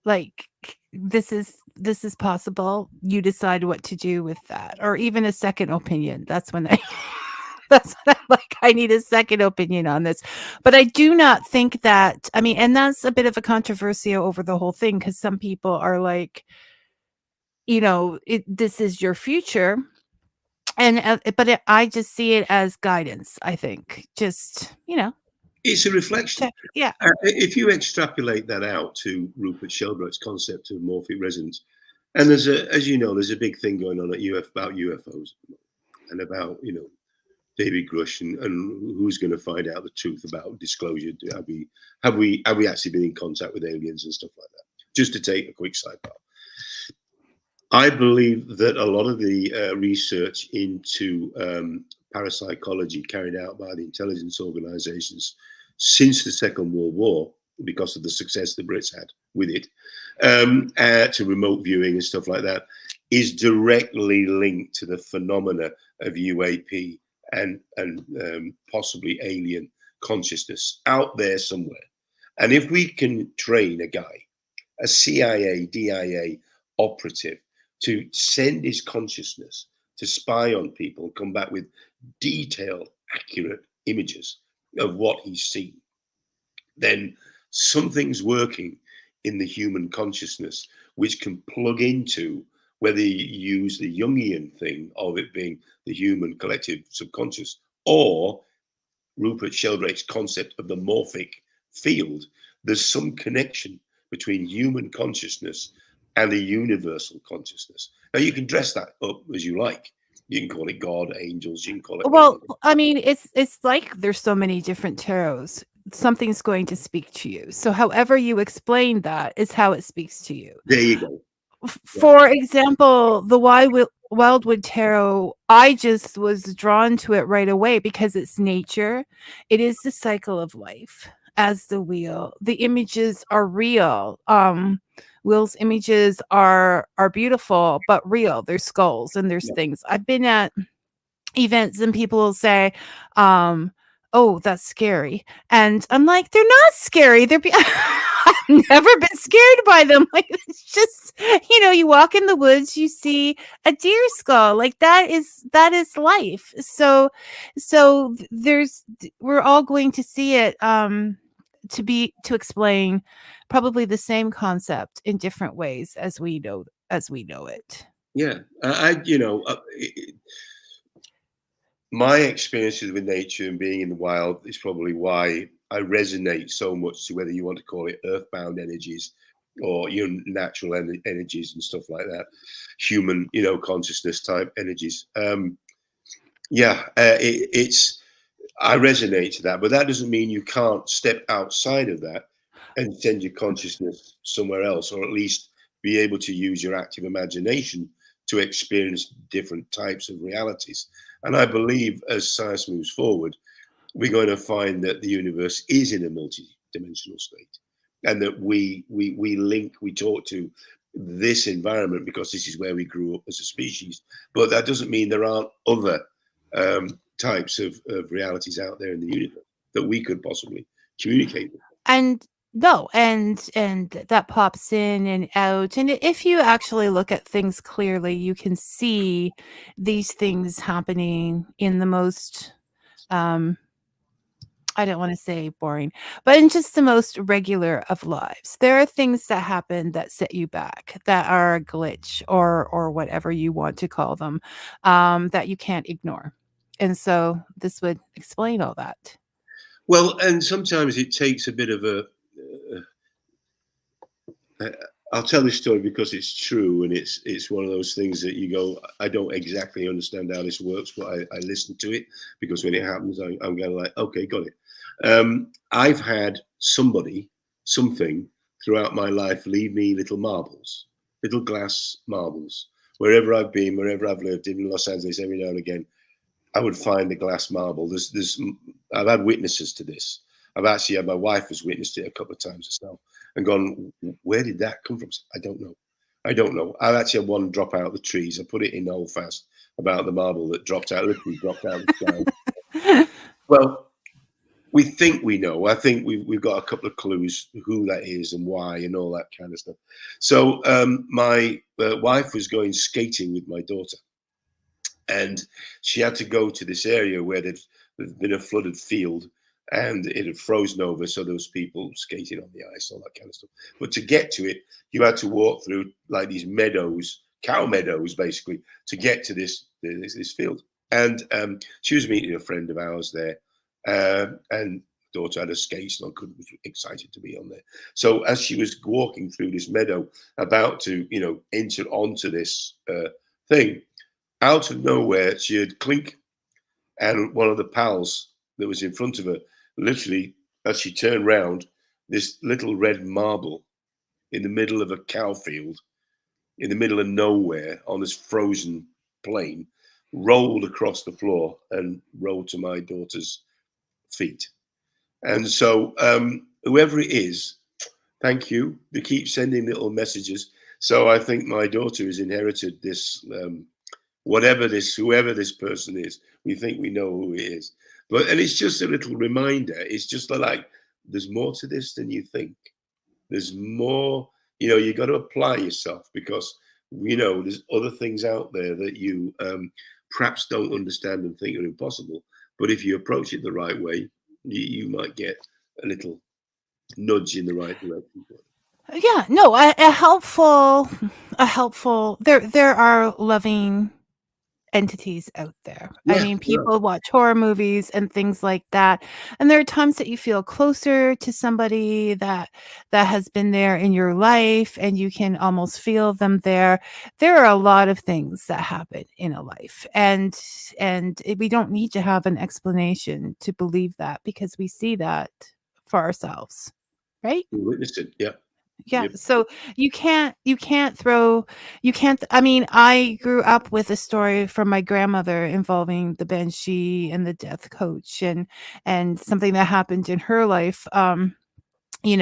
Like, this is possible. You decide what to do with that, or even a second opinion. That's when that's when I'm like, I need a second opinion on this. But I do not think that, I mean, and that's a bit of a controversy over the whole thing, because some people are like, this is your future. And I just see it as guidance. I think just it's a reflection. Yeah. If you extrapolate that out to Rupert Sheldrake's concept of morphic resonance, and there's a big thing going on at about UFOs and about David Grush, and who's going to find out the truth about disclosure? Have we actually been in contact with aliens and stuff like that? Just to take a quick sidebar, I believe that a lot of the research into parapsychology carried out by the intelligence organizations since the Second World War, because of the success the Brits had with it, to remote viewing and stuff like that, is directly linked to the phenomena of UAP and possibly alien consciousness out there somewhere. And if we can train a guy, a CIA, DIA operative, to send his consciousness to spy on people, come back with detailed, accurate images of what he's seen, then something's working in the human consciousness, which can plug into, whether you use the Jungian thing of it being the human collective subconscious, or Rupert Sheldrake's concept of the morphic field. There's some connection between human consciousness and the universal consciousness. Now, you can dress that up as you like. You can call it God, angels, you can call it... Well, I mean, it's like there's so many different tarots. Something's going to speak to you. So however you explain that is how it speaks to you. There you go. For example, the Wildwood Tarot, I just was drawn to it right away because it's nature. It is the cycle of life as the wheel. The images are real. Will's images are beautiful, but real. There's skulls and there's things. I've been at events and people will say, oh, that's scary. And I'm like, they're not scary. I've never been scared by them. Like, it's just, you walk in the woods, you see a deer skull. Like that is life. So we're all going to see it, to explain probably the same concept in different ways as we know it. Yeah. My experiences with nature and being in the wild is probably why I resonate so much to, whether you want to call it earthbound energies or natural energies and stuff like that, human consciousness type energies. I resonate to that, but that doesn't mean you can't step outside of that and send your consciousness somewhere else, or at least be able to use your active imagination to experience different types of realities. And I believe as science moves forward, we're going to find that the universe is in a multi-dimensional state, and that we talk to this environment because this is where we grew up as a species. But that doesn't mean there aren't other types of realities out there in the universe that we could possibly communicate with. And that pops in and out. And if you actually look at things clearly, you can see these things happening in the most, I don't want to say boring, but in just the most regular of lives. There are things that happen that set you back, that are a glitch or whatever you want to call them, that you can't ignore. And so this would explain all that. Well, and sometimes it takes a bit of I'll tell this story because it's true, and it's one of those things that you go, I don't exactly understand how this works, but I listen to it, because when it happens, I'm kind of like, okay, got it. I've had something throughout my life leave me little marbles, little glass marbles. Wherever I've been, wherever I've lived, in Los Angeles, every now and again, I would find a glass marble. I've had witnesses to this. I've actually had, my wife has witnessed it a couple of times herself and gone, where did that come from? I don't know. I've actually had one drop out of the trees. I put it in Hold Fast about the marble that dropped out of the tree, dropped out of the sky. Well, we think we know. I think we've got a couple of clues who that is and why and all that kind of stuff. So my wife was going skating with my daughter, and she had to go to this area where there'd been a flooded field, and it had frozen over, so there was people skating on the ice, all that kind of stuff. But to get to it, you had to walk through like these meadows, cow meadows, basically, to get to this field. And she was meeting a friend of ours there, and daughter had a skate, and was excited to be on there. So as she was walking through this meadow, about to enter onto this thing, out of nowhere, she heard clink, And one of the pals that was in front of her, literally, as she turned round, this little red marble in the middle of a cow field, in the middle of nowhere, on this frozen plain, rolled across the floor and rolled to my daughter's feet. And so, whoever it is, thank you. They keep sending little messages. So I think my daughter has inherited this, whoever this person is. We think we know who it is. And it's just a little reminder. It's just like, there's more to this than you think. There's more, you got to apply yourself, because, there's other things out there that you perhaps don't understand and think are impossible. But if you approach it the right way, you might get a little nudge in the right direction. Yeah, no, a helpful, there are loving entities out there. I mean, people watch horror movies and things like that, and there are times that you feel closer to somebody that has been there in your life, and you can almost feel them there. There are a lot of things that happen in a life, and we don't need to have an explanation to believe that, because we see that for ourselves, right? We witnessed it. Yeah. Yeah. Yep. So you can't I mean, I grew up with a story from my grandmother involving the banshee and the death coach, and something that happened in her life. And they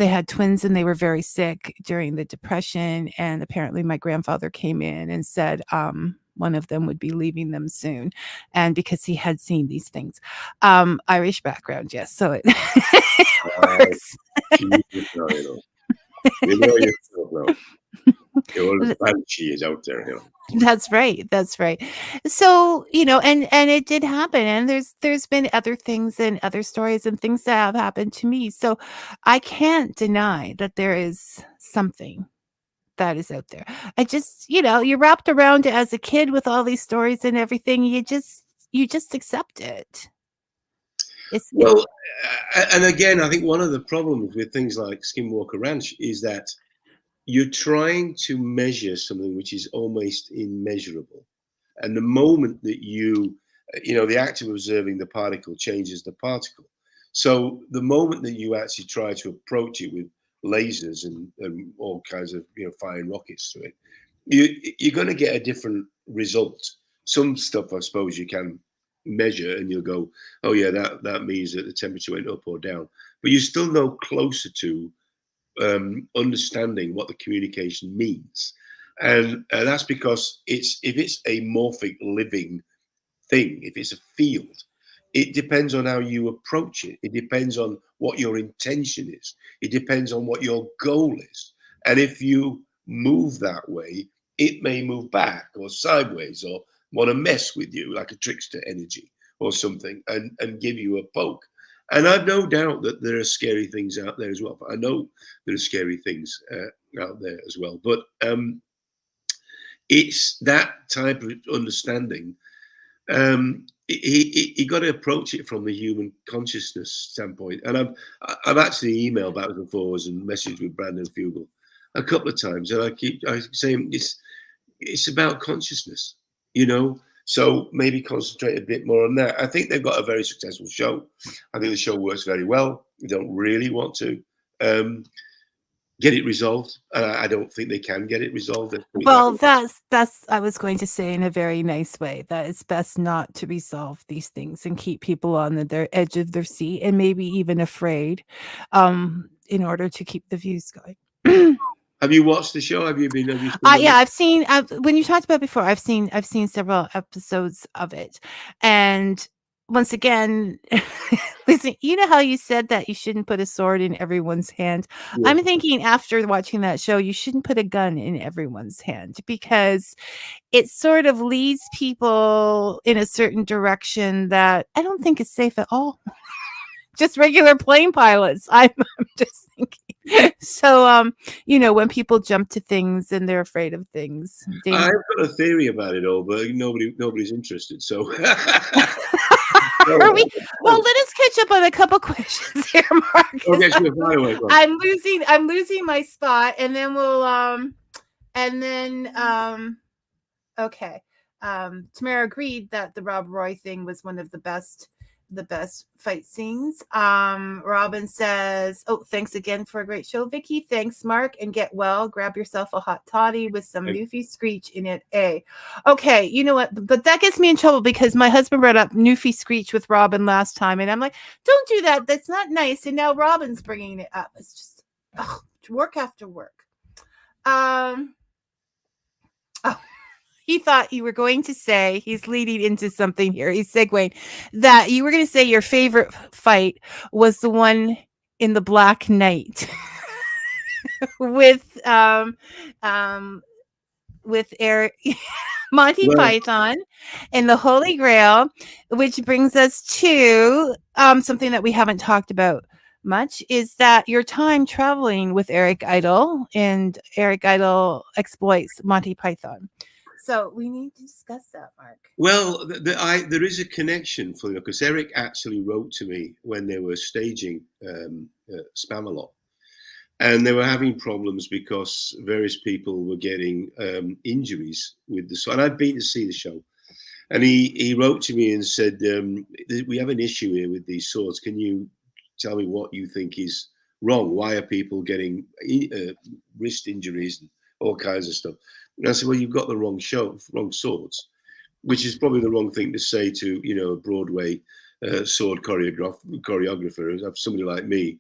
had twins, and they were very sick during the Depression, and apparently my grandfather came in and said one of them would be leaving them soon, and because he had seen these things. Irish background, yes, so it works. The banshee is out there. That's right. So, and it did happen, and there's been other things and other stories and things that have happened to me. So I can't deny that there is something that is out there. I just, you're wrapped around it as a kid with all these stories and everything. You just accept it. And again, I think one of the problems with things like Skinwalker Ranch is that you're trying to measure something which is almost immeasurable. And the moment that the act of observing the particle changes the particle. So the moment that you actually try to approach it with lasers and all kinds of, firing rockets through it, you're going to get a different result. Some stuff, I suppose, you can measure and you'll go, oh yeah, that means that the temperature went up or down. But you're still no closer to understanding what the communication means, and that's because if it's a morphic living thing, if it's a field, it depends on how you approach it. It depends on what your intention is. It depends on what your goal is. And if you move that way, it may move back or sideways or want to mess with you like a trickster energy or something and give you a poke. And I've no doubt that there are scary things out there as well. I know there are scary things out there as well. But it's that type of understanding. You got to approach it from the human consciousness standpoint. And I've actually emailed backwards and forwards and messaged with Brandon Fugel a couple of times, and I keep saying it's about consciousness, So maybe concentrate a bit more on that. I think they've got a very successful show. I think the show works very well. They don't really want to get it resolved. I don't think they can get it resolved. Well, that's I was going to say in a very nice way that it's best not to resolve these things and keep people on their edge of their seat and maybe even afraid, in order to keep the views going. Have you watched the show? Have you seen yeah, I've seen. When you talked about before, I've seen several episodes of it, and once again, listen. You know how you said that you shouldn't put a sword in everyone's hand. Yeah. I'm thinking after watching that show, you shouldn't put a gun in everyone's hand, because it sort of leads people in a certain direction that I don't think is safe at all. Just regular plane pilots. I'm just thinking. So, when people jump to things and they're afraid of things. I've got a theory about it all, but nobody's interested. So, well, let us catch up on a couple questions here, Mark. Okay, sure. I'm losing my spot, and then we'll, okay. Tamara agreed that the Rob Roy thing was one of the best fight scenes. Robin says, "Oh, thanks again for a great show, Vicky. Thanks, Mark, and get well. Grab yourself a hot toddy with some Newfie Screech in it. Okay, you know what? But that gets me in trouble because my husband brought up Newfie Screech with Robin last time, and I'm like, don't do that. That's not nice. And now Robin's bringing it up. It's just work after work. Oh." He thought you were going to say, he's leading into something here. He's segueing that you were going to say your favorite fight was the one in the Black Knight with Eric Monty Python and the Holy Grail, which brings us to something that we haven't talked about much, is that your time traveling with Eric Idle, and Eric Idle exploits Monty Python. So we need to discuss that, Mark. Well, there is a connection for you, because Eric actually wrote to me when they were staging Spamalot, and they were having problems because various people were getting injuries with the sword. And I'd been to see the show, and he wrote to me and said, "We have an issue here with these swords. Can you tell me what you think is wrong? Why are people getting wrist injuries and all kinds of stuff?" And I said, "Well, you've got the wrong swords," which is probably the wrong thing to say to, a Broadway sword choreographer, have somebody like me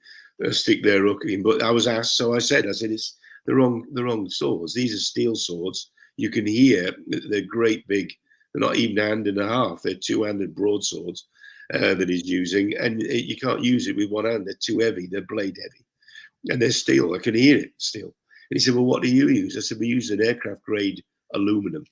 stick their hook in. But I was asked, so I said, it's the wrong swords. These are steel swords. You can hear they're great big. They're not even a hand and a half. They're two-handed broadswords that he's using, and you can't use it with one hand. They're too heavy. They're blade heavy, and they're steel. I can hear it still. And he said, "Well, what do you use?" I said, "We use an aircraft grade aluminum,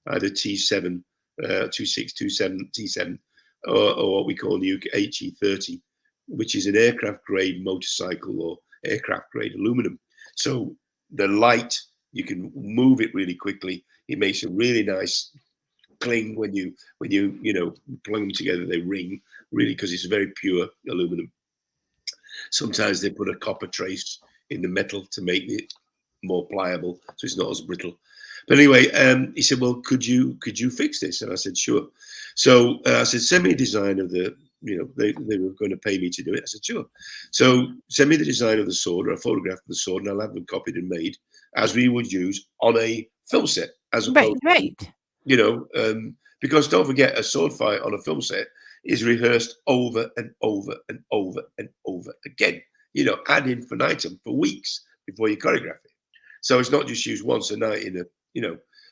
either T7, 2627 T7, or what we call the HE30, which is an aircraft grade motorcycle or aircraft grade aluminum. So they're light. You can move it really quickly. It makes a really nice cling when you plug them together. They ring really because it's very pure aluminum. Sometimes they put a copper trace in the metal to make it more pliable, so it's not as brittle." But anyway, he said, "Well, could you fix this?" And I said, "Sure." So I said, "Send me a design of the," they were going to pay me to do it. I said, "Sure." So send me the design of the sword, or a photograph of the sword, and I'll have them copied and made as we would use on a film set, as opposed right. Because don't forget, a sword fight on a film set is rehearsed over and over and over and over again, ad infinitum for weeks before you choreograph it. So it's not just used once a night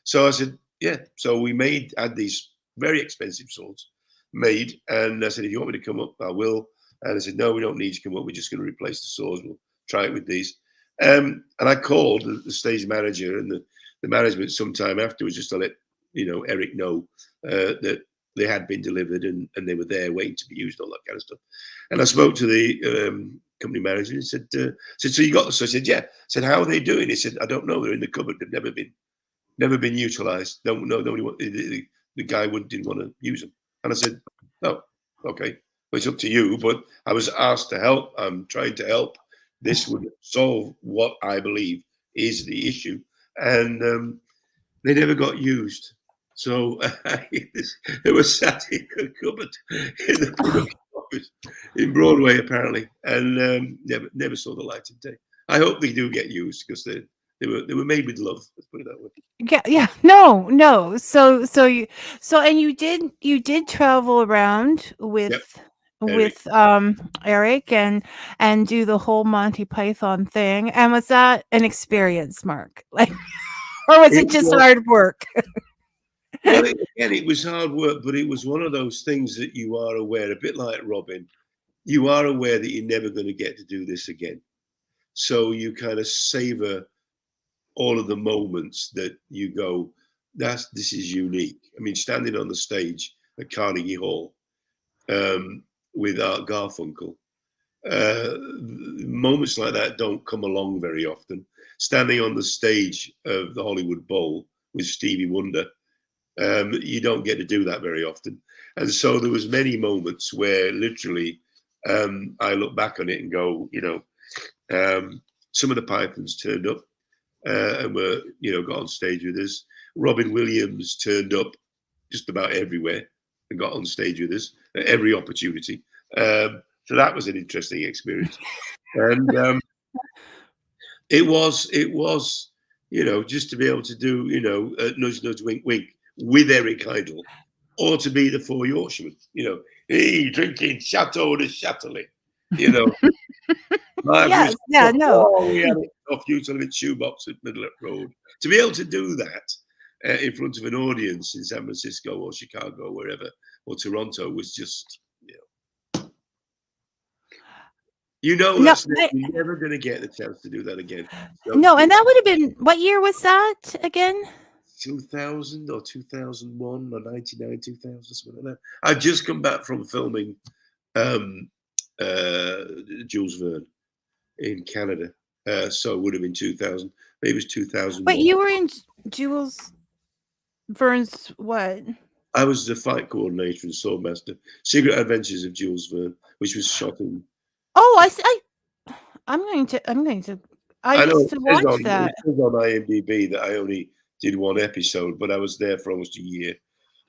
So I said, yeah. So we had these very expensive swords made. And I said, "If you want me to come up, I will." And I said, "No, we don't need you to come up. We're just going to replace the swords. We'll try it with these." And I called the stage manager and the management sometime afterwards just to let, Eric know that they had been delivered and they were there waiting to be used, all that kind of stuff. And I spoke to the company manager and said, "So you got this?" So I said, "Yeah." I said, "How are they doing?" He said, "I don't know. They're in the cupboard. They've never been utilized. No, nobody. The guy didn't want to use them." And I said, "Oh, okay. Well, it's up to you." But I was asked to help. I'm trying to help. This would solve what I believe is the issue, and they never got used. So it was sat in a cupboard in the production office in Broadway, apparently, and never saw the light of day. I hope they do get used because they were made with love. Let's put it that way. Yeah. No. So you did travel around with Eric and do the whole Monty Python thing. And was that an experience, Mark? Or was it just hard work? Well, it was hard work, but it was one of those things that you are aware, a bit like Robin, you are aware that you're never going to get to do this again. So you kind of savor all of the moments that you go, this is unique. I mean, standing on the stage at Carnegie Hall with Art Garfunkel, moments like that don't come along very often. Standing on the stage of the Hollywood Bowl with Stevie Wonder, you don't get to do that very often. And so there was many moments where literally I look back on it and go, some of the Pythons turned up and were, got on stage with us. Robin Williams turned up just about everywhere and got on stage with us at every opportunity. So that was an interesting experience. And it was, just to be able to do, nudge, nudge, wink, wink with Eric Idle, or to be the Four Yorkshiremen, hey, drinking Chateau de Châtelet, Yes, yeah, no. We had it off utility shoebox at Middle Road. To be able to do that in front of an audience in San Francisco or Chicago, or wherever, or Toronto was just, No, you're never going to get the chance to do that again. So no, and that would have been, what year was that again? 2000 or 2001 or 99, 2000, something like that. I'd just come back from filming Jules Verne in Canada. So it would have been 2000. Maybe it was 2000. But you were in Jules Verne's what? I was the fight coordinator and swordmaster. Secret Adventures of Jules Verne, which was shot in. Oh, I'm going to. I know used to watch that. It says on IMDb that I only did one episode, but I was there for almost a year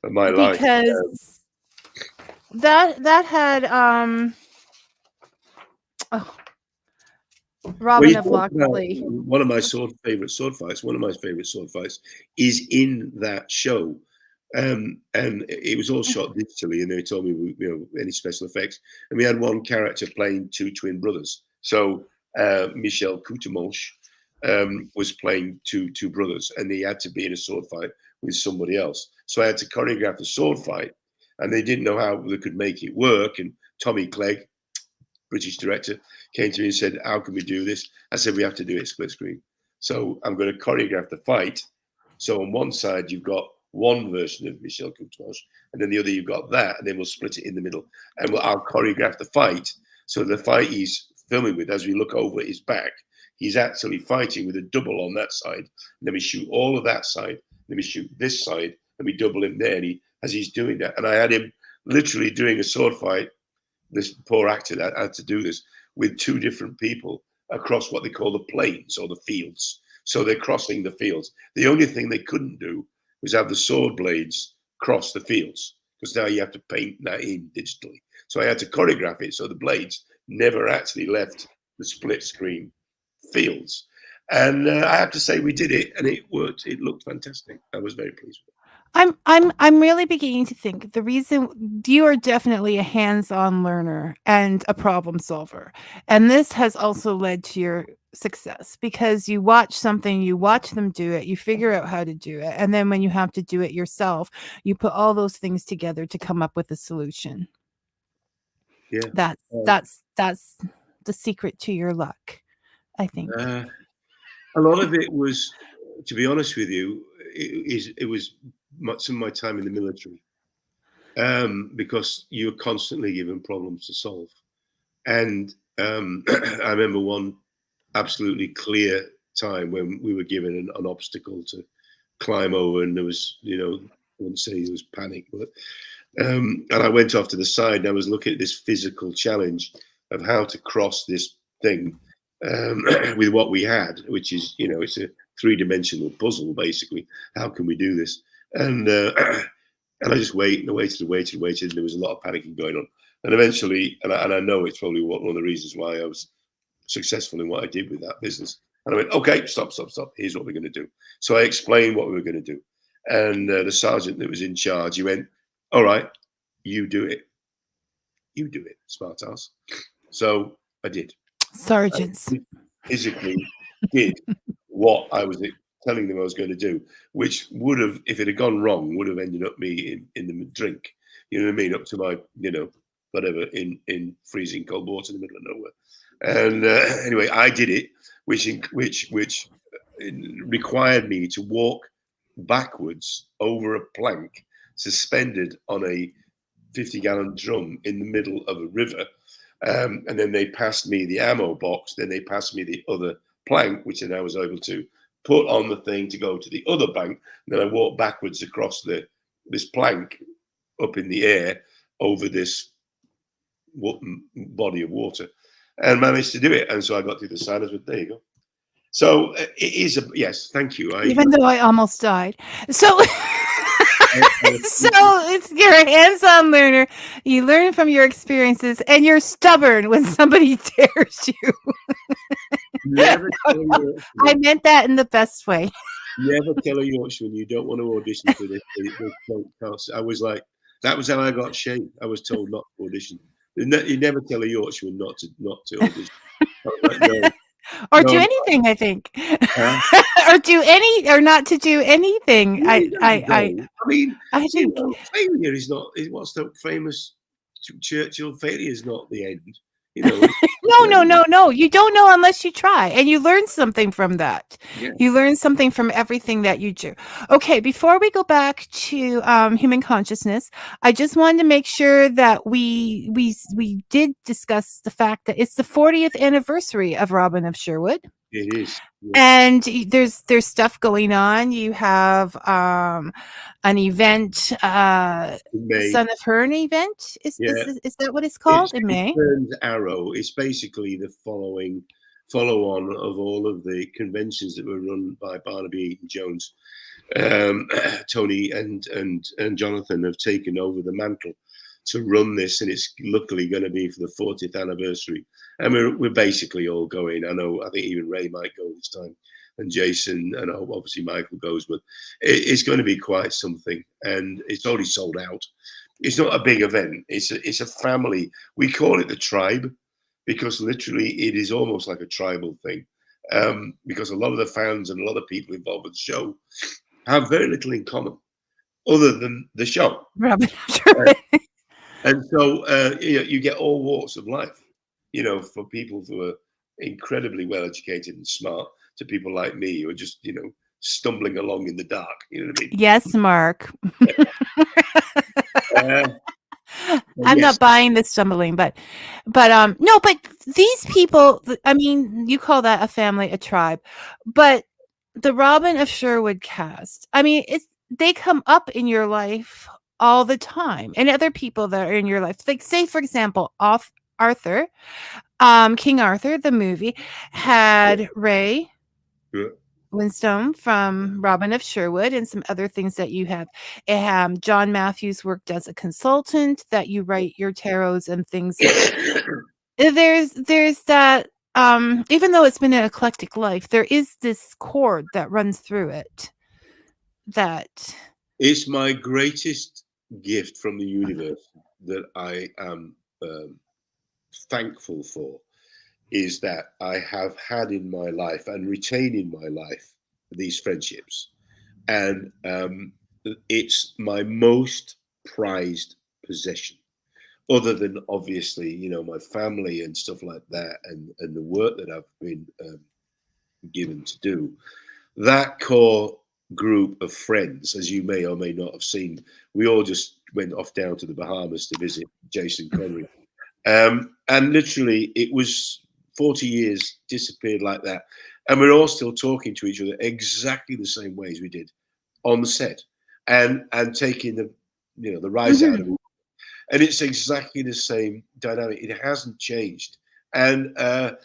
of my life. Because that had Robin of Locksley. One of my favorite sword fights is in that show. And it was all shot digitally, and they told me, any special effects. And we had one character playing two twin brothers. So Michel Courtemanche was playing two brothers, and he had to be in a sword fight with somebody else. So I had to choreograph the sword fight, and they didn't know how they could make it work. And Tommy Clegg, British director, came to me and said, how can we do this? I said, we have to do it split screen. So I'm going to choreograph the fight. So on one side, you've got one version of Michel Courtemanche, and then the other you've got that, and then we'll split it in the middle. And I'll choreograph the fight. So the fight he's filming with, as we look over his back, he's actually fighting with a double on that side. And then we shoot all of that side, then we shoot this side, and we double him there. And as he's doing that, and I had him literally doing a sword fight. This poor actor that had to do this with two different people across what they call the plains or the fields. So they're crossing the fields. The only thing they couldn't do was have the sword blades cross the fields, because now you have to paint that in digitally. So I had to choreograph it so the blades never actually left the split screen fields. And I have to say we did it, and it worked. It looked fantastic. I was very pleased with it. I'm really beginning to think the reason you are definitely a hands-on learner and a problem solver. And this has also led to your success, because you watch something, you watch them do it, you figure out how to do it. And then when you have to do it yourself, you put all those things together to come up with a solution. Yeah. That's the secret to your luck, I think. A lot of it was, to be honest with you, it was some of my time in the military, because you're constantly given problems to solve. And I remember one absolutely clear time when we were given an obstacle to climb over, and there was, I wouldn't say there was panic, but and I went off to the side, and I was looking at this physical challenge of how to cross this thing with what we had, which is, it's a three-dimensional puzzle, basically. How can we do this? And I just waited, and there was a lot of panicking going on. And eventually, and I know it's probably one of the reasons why I was successful in what I did with that business. And I went, okay, stop. Here's what we're going to do. So I explained what we were going to do. And the sergeant that was in charge, he went, all right, you do it. You do it, smart ass. So I did. Sergeants. I physically did what I was telling them I was going to do, which would have, if it had gone wrong, would have ended up me in the drink. You know what I mean? Up to my, whatever, in freezing cold water in the middle of nowhere. And anyway, I did it, which required me to walk backwards over a plank suspended on a 50-gallon drum in the middle of a river. And then they passed me the ammo box. Then they passed me the other plank, which then I was able to put on the thing to go to the other bank. And then I walked backwards across this plank up in the air over this body of water, and managed to do it. And so I got to the side. But there you go. So it is yes, thank you. Even though I almost died. So So you're a hands-on learner. You learn from your experiences, and you're stubborn when somebody dares you. Never tell a I Yorkshireman, meant that in the best way. never tell a Yorkshireman you don't want to audition for this. They don't cast. I was like, that was how I got shamed. I was told not to audition. You never tell a Yorkshireman not to audition. I was like, no, Or do no, anything, I think. huh? or not to do anything. No, I mean, I think failure is not. What's the famous Churchill? Failure is not the end. You know. no. You don't know unless you try, and you learn something from that. Yeah. You learn something from everything that you do. Okay, before we go back to human consciousness, I just wanted to make sure that we did discuss the fact that it's the 40th anniversary of Robin of Sherwood. It is. Yeah. And there's stuff going on. You have an event, Son of Hern event. Is that what it's called in May? Burns Arrow. It's basically the follow-on of all of the conventions that were run by Barnaby Eaton Jones. Tony and Jonathan have taken over the mantle to run this, and it's luckily going to be for the 40th anniversary. And we're basically all going. I think even Ray might go this time, and Jason, and I hope obviously Michael goes, but it's going to be quite something, and it's already sold out. It's not a big event. It's a family. We call it the tribe because literally it is almost like a tribal thing, because a lot of the fans and a lot of people involved with the show have very little in common other than the show. And so you get all walks of life, for people who are incredibly well educated and smart to people like me who are just, stumbling along in the dark. You know what I mean? Yes, Mark. I'm yes. not buying the stumbling, but no, but these people, I mean, you call that a family, a tribe, but the Robin of Sherwood cast, I mean, they come up in your life all the time, and other people that are in your life, like say for example, Arthur, King Arthur, the movie had Ray Winstone from Robin of Sherwood and some other things that you have. John Matthews worked as a consultant that you write your tarots and things. There's that, even though it's been an eclectic life, there is this chord that runs through it. That it's my greatest gift from the universe that I am thankful for, is that I have had in my life and retain in my life these friendships. And it's my most prized possession, other than obviously, my family and stuff like that, and the work that I've been given to do. That core group of friends, as you may or may not have seen, we all just went off down to the Bahamas to visit Jason Connery. And literally it was 40 years disappeared like that. And we're all still talking to each other exactly the same way as we did on the set, and taking the rise out of it. And it's exactly the same dynamic. It hasn't changed. And I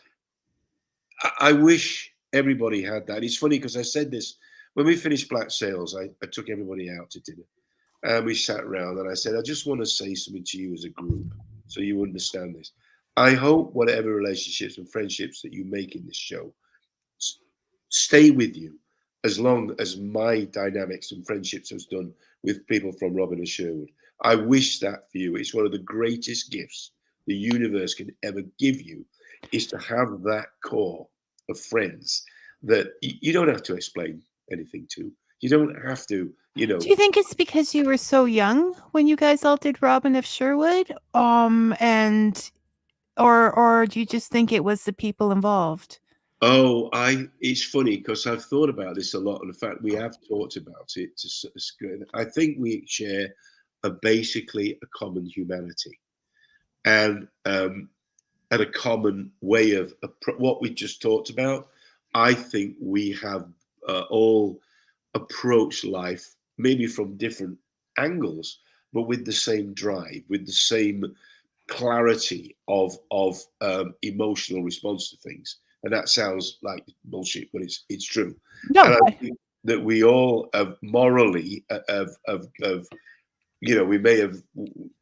wish everybody had that. It's funny because I said this when we finished Black Sails. I took everybody out to dinner, and we sat around, and I said, I just want to say something to you as a group so you understand this. I hope whatever relationships and friendships that you make in this show stay with you as long as my dynamics and friendships has done with people from Robin of Sherwood. I wish that for you. It's one of the greatest gifts the universe can ever give you, is to have that core of friends that you don't have to explain anything to. You don't have to, Do you think it's because you were so young when you guys all did Robin of Sherwood? And or do you just think it was the people involved? Oh, it's funny because I've thought about this a lot. And in fact, we have talked about it. I think we share basically a common humanity and a common way of what we just talked about. I think we have all approached life maybe from different angles, but with the same drive, with the same clarity of emotional response to things. And that sounds like bullshit, but it's true. No, that we all have morally we may have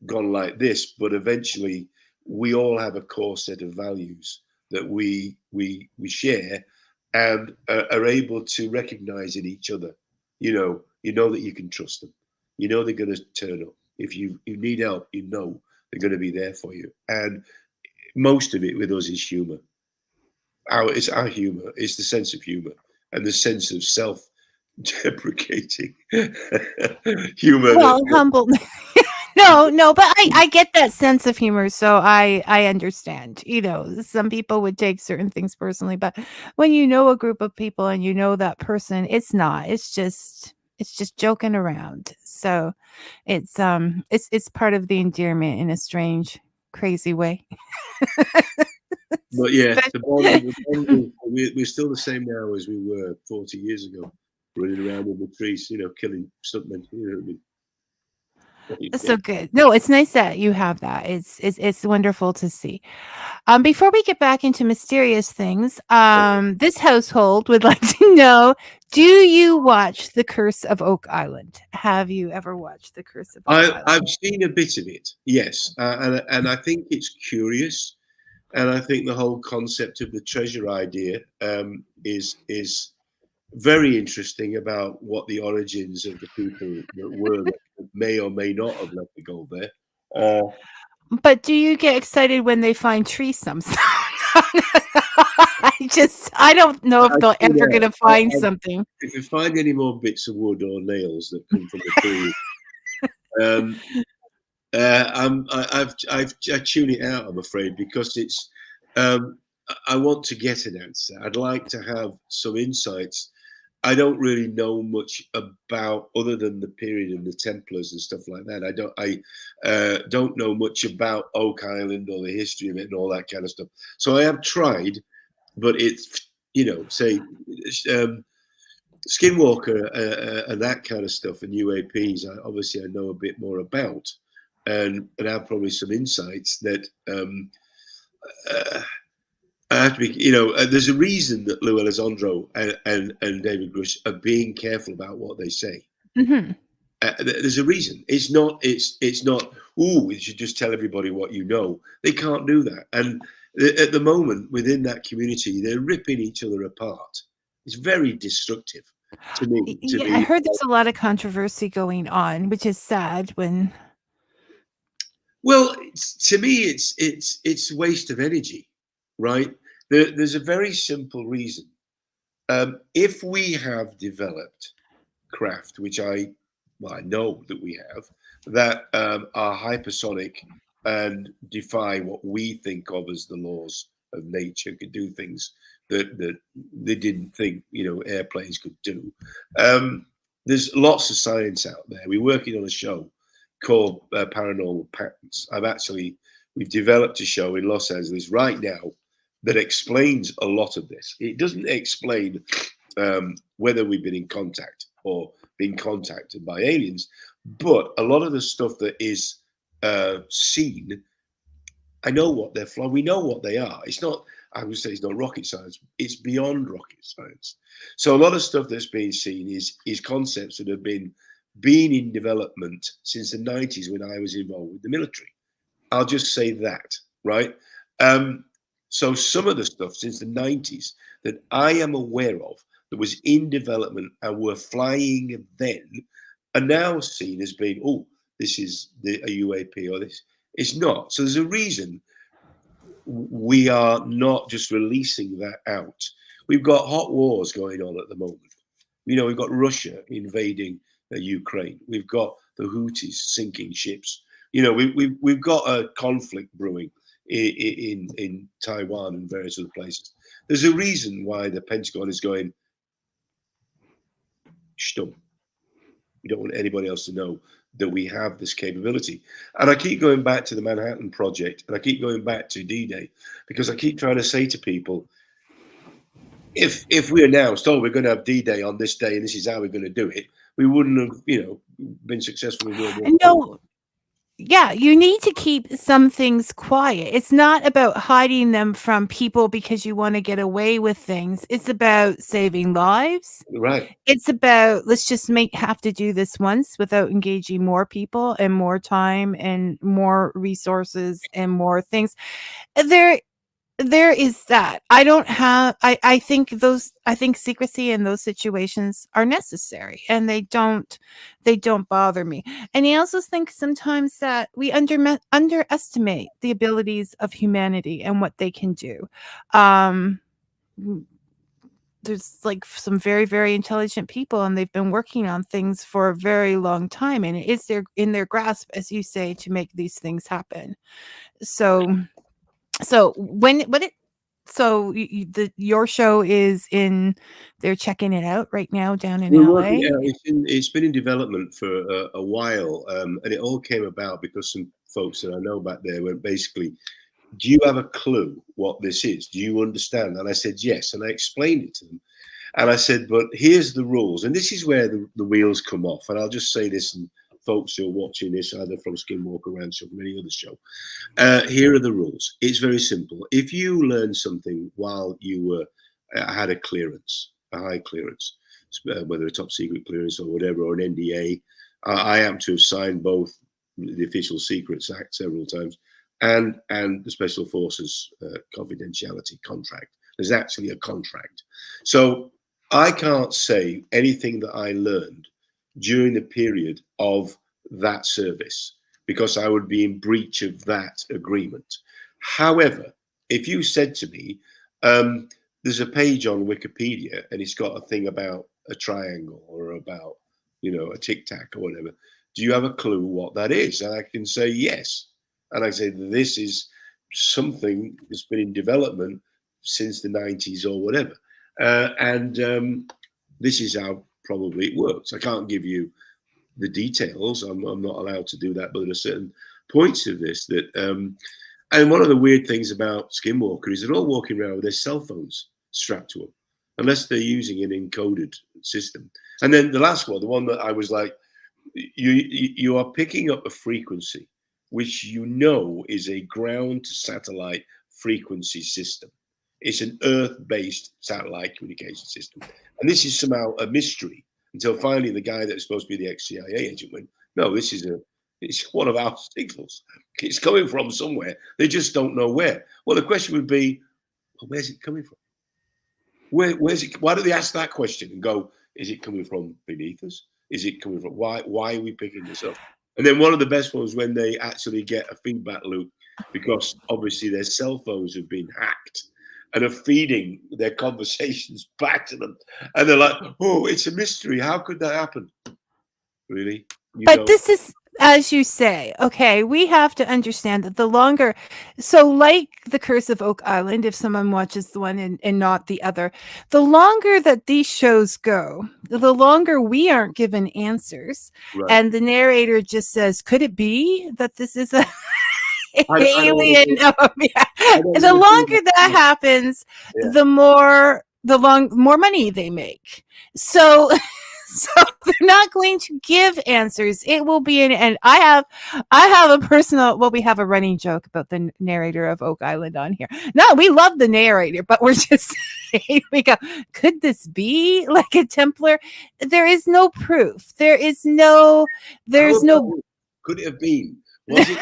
gone like this, but eventually we all have a core set of values that we share and are able to recognize in each other. You know that you can trust them. You know they're going to turn up. If you need help, you know they're going to be there for you. And most of it with us is humor. It's our humor. It's the sense of humor and the sense of self-deprecating humor. Well, humble. No, but I get that sense of humor, so I understand. Some people would take certain things personally, but when you know a group of people and you know that person, it's not. It's just joking around. So it's part of the endearment in a strange, crazy way. But yeah, the bond, we're still the same now as we were 40 years ago, running around in the trees, killing stuntmen. You know what I mean? So good. No, it's nice that you have that. It's wonderful to see. Before we get back into mysterious things, this household would like to know: do you watch The Curse of Oak Island? Have you ever watched The Curse of Oak Island? I've seen a bit of it, yes, and I think it's curious, and I think the whole concept of the treasure idea is very interesting about what the origins of the people that were that may or may not have left the gold there. But do you get excited when they find tree stumps? I don't know if they're ever going to find something. If you find any more bits of wood or nails that come from the tree, I tune it out, I'm afraid, because it's. I want to get an answer. I'd like to have some insights. I don't really know much about, other than the period of the Templars and stuff like that. I don't know much about Oak Island or the history of it and all that kind of stuff. So I have tried, but it's say Skinwalker and that kind of stuff and UAPs. Obviously, I know a bit more about, and have probably some insights that. I have to be, there's a reason that Lou Elizondo and David Grush are being careful about what they say. Mm-hmm. There's a reason. It's not. Ooh, you should just tell everybody what you know. They can't do that. And at the moment, within that community, they're ripping each other apart. It's very destructive to me. I heard there's a lot of controversy going on, which is sad. Well, to me, it's waste of energy. Right? There's a very simple reason. If we have developed craft, which I know that we have, that are hypersonic and defy what we think of as the laws of nature, could do things that they didn't think airplanes could do. There's lots of science out there. We're working on a show called Paranormal Patterns. We've developed a show in Los Angeles right now that explains a lot of this. It doesn't explain whether we've been in contact or been contacted by aliens, but a lot of the stuff that is seen, I know what they're from. We know what they are. It's not, I would say it's not rocket science. It's beyond rocket science. So a lot of stuff that's being seen is concepts that have been in development since the 90s when I was involved with the military. I'll just say that, right? So some of the stuff since the 90s that I am aware of that was in development and were flying then are now seen as being, this is a UAP or this. It's not. So there's a reason we are not just releasing that out. We've got hot wars going on at the moment. We've got Russia invading Ukraine. We've got the Houthis sinking ships. We've got a conflict brewing in Taiwan and various other places. There's a reason why the Pentagon is going, stum. We don't want anybody else to know that we have this capability. And I keep going back to the Manhattan Project, and I keep going back to D-Day, because I keep trying to say to people, if we announced, we're going to have D-Day on this day and this is how we're going to do it, we wouldn't have, been successful in World War II. No, yeah, you need to keep some things quiet. It's not about hiding them from people because you want to get away with things. It's about saving lives. Right. It's about, let's just have to do this once without engaging more people and more time and more resources and more things. There there is that. I think secrecy in those situations are necessary, and they don't bother me. And I also think sometimes that we underestimate the abilities of humanity and what they can do. Um there's like some very, very intelligent people, and they've been working on things for a very long time, and it is in their grasp, as you say, to make these things happen. So so when what it so your show is in, they're checking it out right now down in We're working. LA. It's been in development for a while, and it all came about because some folks that I know back there went basically, "Do you have a clue what this is? Do you understand?" And I said, "Yes," and I explained it to them. And I said, "But here's the rules," and this is where the wheels come off. And I'll just say this, and folks who are watching this, either from Skinwalker Ranch or from any other show, here are the rules. It's very simple. If you learn something while you were had a clearance, a high clearance, whether a top secret clearance or whatever, or an NDA, I happen to have signed both the Official Secrets Act several times and the Special Forces confidentiality contract. There's actually a contract. So I can't say anything that I learned during the period of that service because I would be in breach of that agreement. However, if you said to me, there's a page on Wikipedia and it's got a thing about a triangle or about, a tic tac or whatever, do you have a clue what that is? And I can say yes. And I say, this is something that's been in development since the 90s or whatever. And this is how probably it works. I can't give you the details. I'm not allowed to do that, but there are certain points of this that, and one of the weird things about Skinwalker is they're all walking around with their cell phones strapped to them, unless they're using an encoded system. And then the last one, the one that I was like, you are picking up a frequency, which is a ground to satellite frequency system. It's an Earth-based satellite communication system. And this is somehow a mystery until finally the guy that's supposed to be the ex-CIA agent went, no, it's one of our signals. It's coming from somewhere. They just don't know where. Well, the question would be, well, where's it coming from? Where's it? Why do they ask that question and go, is it coming from beneath us? Is it coming from, why are we picking this up? And then one of the best ones when they actually get a feedback loop, because obviously their cell phones have been hacked and are feeding their conversations back to them. And they're like, oh, it's a mystery. How could that happen? Really? But this is, as you say, okay, we have to understand that the longer, so like The Curse of Oak Island, if someone watches the one and not the other, the longer that these shows go, the longer we aren't given answers. Right. And the narrator just says, could it be that this is a alien? The longer that happens, the more money they make. So they're not going to give answers. It will be and I have a personal, well, we have a running joke about the narrator of Oak Island on here. No, we love the narrator, but we're just saying, we go, could this be like a Templar? There is no proof. There's no could it have been? Was it?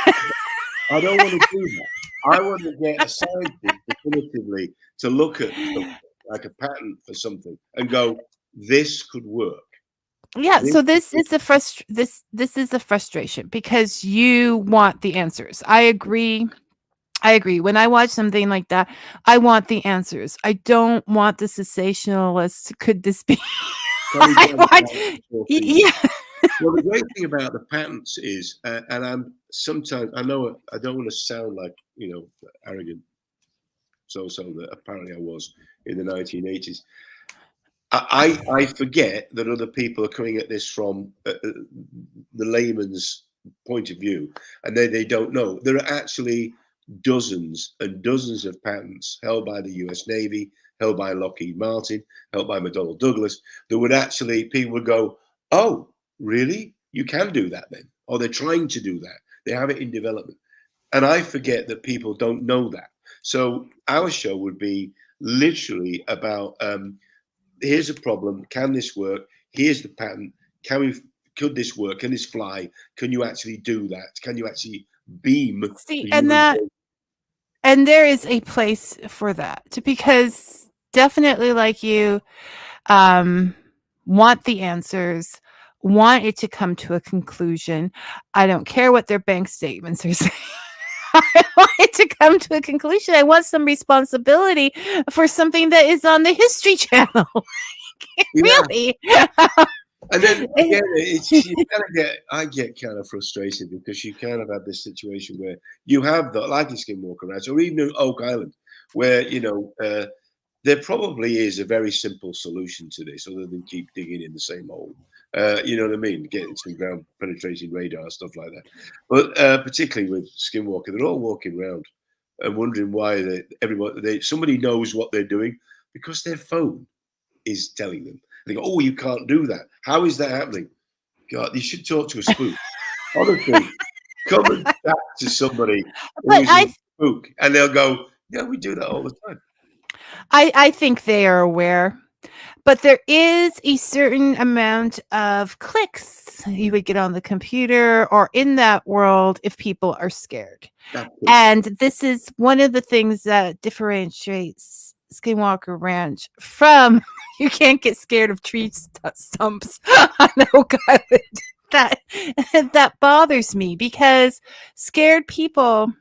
I don't want to do that. I want to get a scientist definitively to look at like a patent for something and go, this could work. Yeah, so this is a frustration because you want the answers. I agree. When I watch something like that, I want the answers. I don't want the sensationalist. Could this be? Yeah. Well, the great thing about the patents is, and I know I don't want to sound like, arrogant so that apparently I was in the 1980s. I forget that other people are coming at this from the layman's point of view, and they don't know. There are actually dozens and dozens of patents held by the US Navy, held by Lockheed Martin, held by McDonnell Douglas, that would actually, people would go, oh, really? You can do that then? Or they're trying to do that. They have it in development. And I forget that people don't know that. So our show would be literally about, here's a problem. Can this work? Here's the pattern. Could this work? Can this fly? Can you actually do that? Can you actually beam? See, and there is a place for that, because definitely, like you, want the answers, want it to come to a conclusion. I don't care what their bank statements are saying. I want it to come to a conclusion. I want some responsibility for something that is on the History Channel. Really? And then again, I get kind of frustrated because you kind of have this situation where you have like in Skinwalker Ranch or even Oak Island, where there probably is a very simple solution to this, other than keep digging in the same hole. You know what I mean? Getting some ground penetrating radar, stuff like that. But particularly with Skinwalker, they're all walking around and wondering why somebody knows what they're doing because their phone is telling them. They go, oh, you can't do that. How is that happening? God, you should talk to a spook. Honestly, come and chat to somebody who's a spook, and they'll go, yeah, we do that all the time. I think they are aware, but there is a certain amount of clicks you would get on the computer or in that world if people are scared. And this is one of the things that differentiates Skinwalker Ranch from you can't get scared of tree stumps on Oak Island. That bothers me because scared people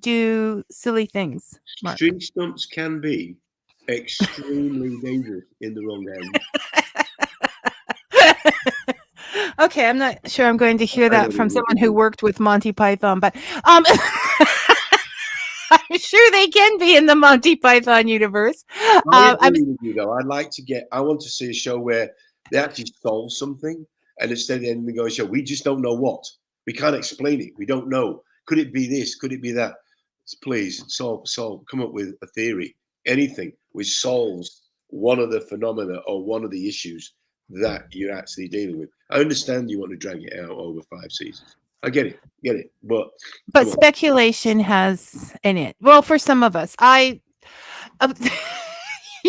do silly things. Mark. Tree stumps can be extremely dangerous in the wrong hands. Okay, I'm not sure I'm going to hear that from someone who worked with Monty Python, but I'm sure they can be in the Monty Python universe. I want to see a show where they actually solve something, and instead of the end of the show, we just don't know what. We can't explain it. We don't know. Could it be this? Could it be that? Please come up with a theory, anything which solves one of the phenomena or one of the issues that you're actually dealing with. I understand you want to drag it out over 5 seasons. I get it. But speculation has in it. Well, for some of us, you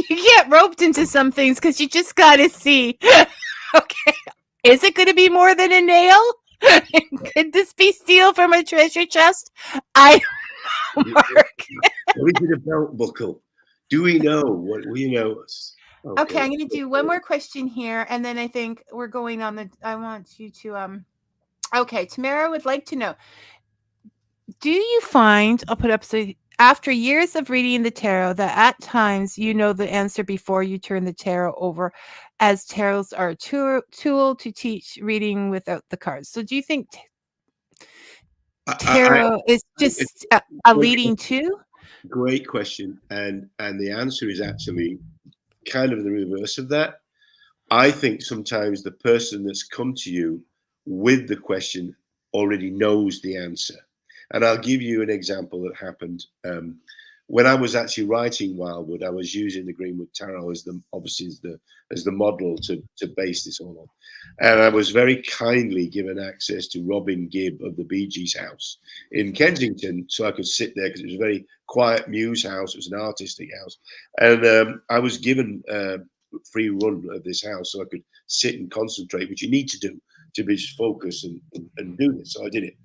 get roped into some things because you just got to see. Okay, is it going to be more than a nail? Could this be steel from a treasure chest? I don't know, Mark. What is it a belt buckle? Do we know what we know? Okay, I'm going to do one more question here, and then I think we're going on I want you to Okay, Tamara would like to know, do you find, I'll put up, so after years of reading the tarot, that at times you know the answer before you turn the tarot over, as tarots are a tool to teach reading without the cards? So do you think tarot is just a leading to? Great question. And the answer is actually kind of the reverse of that. I think sometimes the person that's come to you with the question already knows the answer. And I'll give you an example that happened when I was actually writing Wildwood. I was using the Greenwood Tarot as the model to base this all on, and I was very kindly given access to Robin Gibb of the Bee Gees house in Kensington, so I could sit there because it was a very quiet muse house. It was an artistic house, and I was given free run of this house, so I could sit and concentrate, which you need to do to be just focused and do this. So I did it.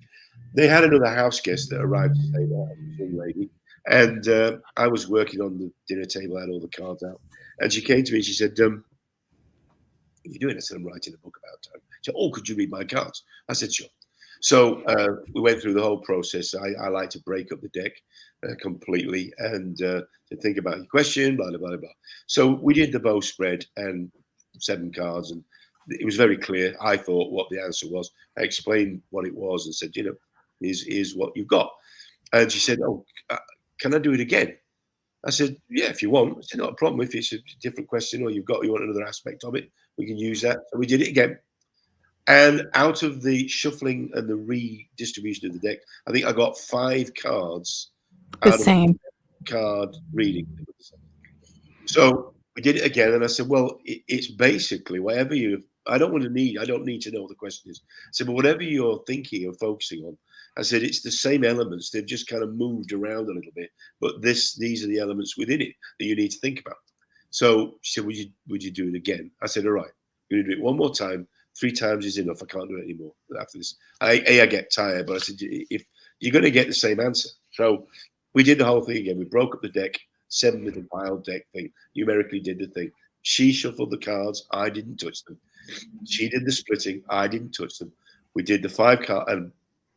They had another house guest that arrived to stay there, a young lady, and I was working on the dinner table. I had all the cards out, and she came to me and she said, "What are you doing?" I said, "I'm writing a book about time." She said, "Oh, could you read my cards?" I said, "Sure." So we went through the whole process. I like to break up the deck completely and to think about your question, blah, blah, blah, blah. So we did the bow spread and 7 cards, and it was very clear, I thought, what the answer was. I explained what it was and said, here's what you've got. And she said, "Oh, can I do it again?" I said, "Yeah, if you want." I said, "Not a problem. If it's a different question or you want another aspect of it, we can use that." So we did it again. And out of the shuffling and the redistribution of the deck, I think I got 5 cards The same card reading. So we did it again, and I said, "Well, it's basically I don't need to know what the question is." I said, "But whatever you're thinking or focusing on, I said, it's the same elements. They've just kind of moved around a little bit, but these are the elements within it that you need to think about. So she said, would you do it again? I said, all right, we're going to do it one more time. 3 times is enough. I can't do it anymore after this. I get tired, but I said, if you're going to get the same answer. So we did the whole thing again. We broke up the deck, 7 little pile deck thing, numerically did the thing. She shuffled the cards. I didn't touch them. She did the splitting. I didn't touch them. We did the 5 card, and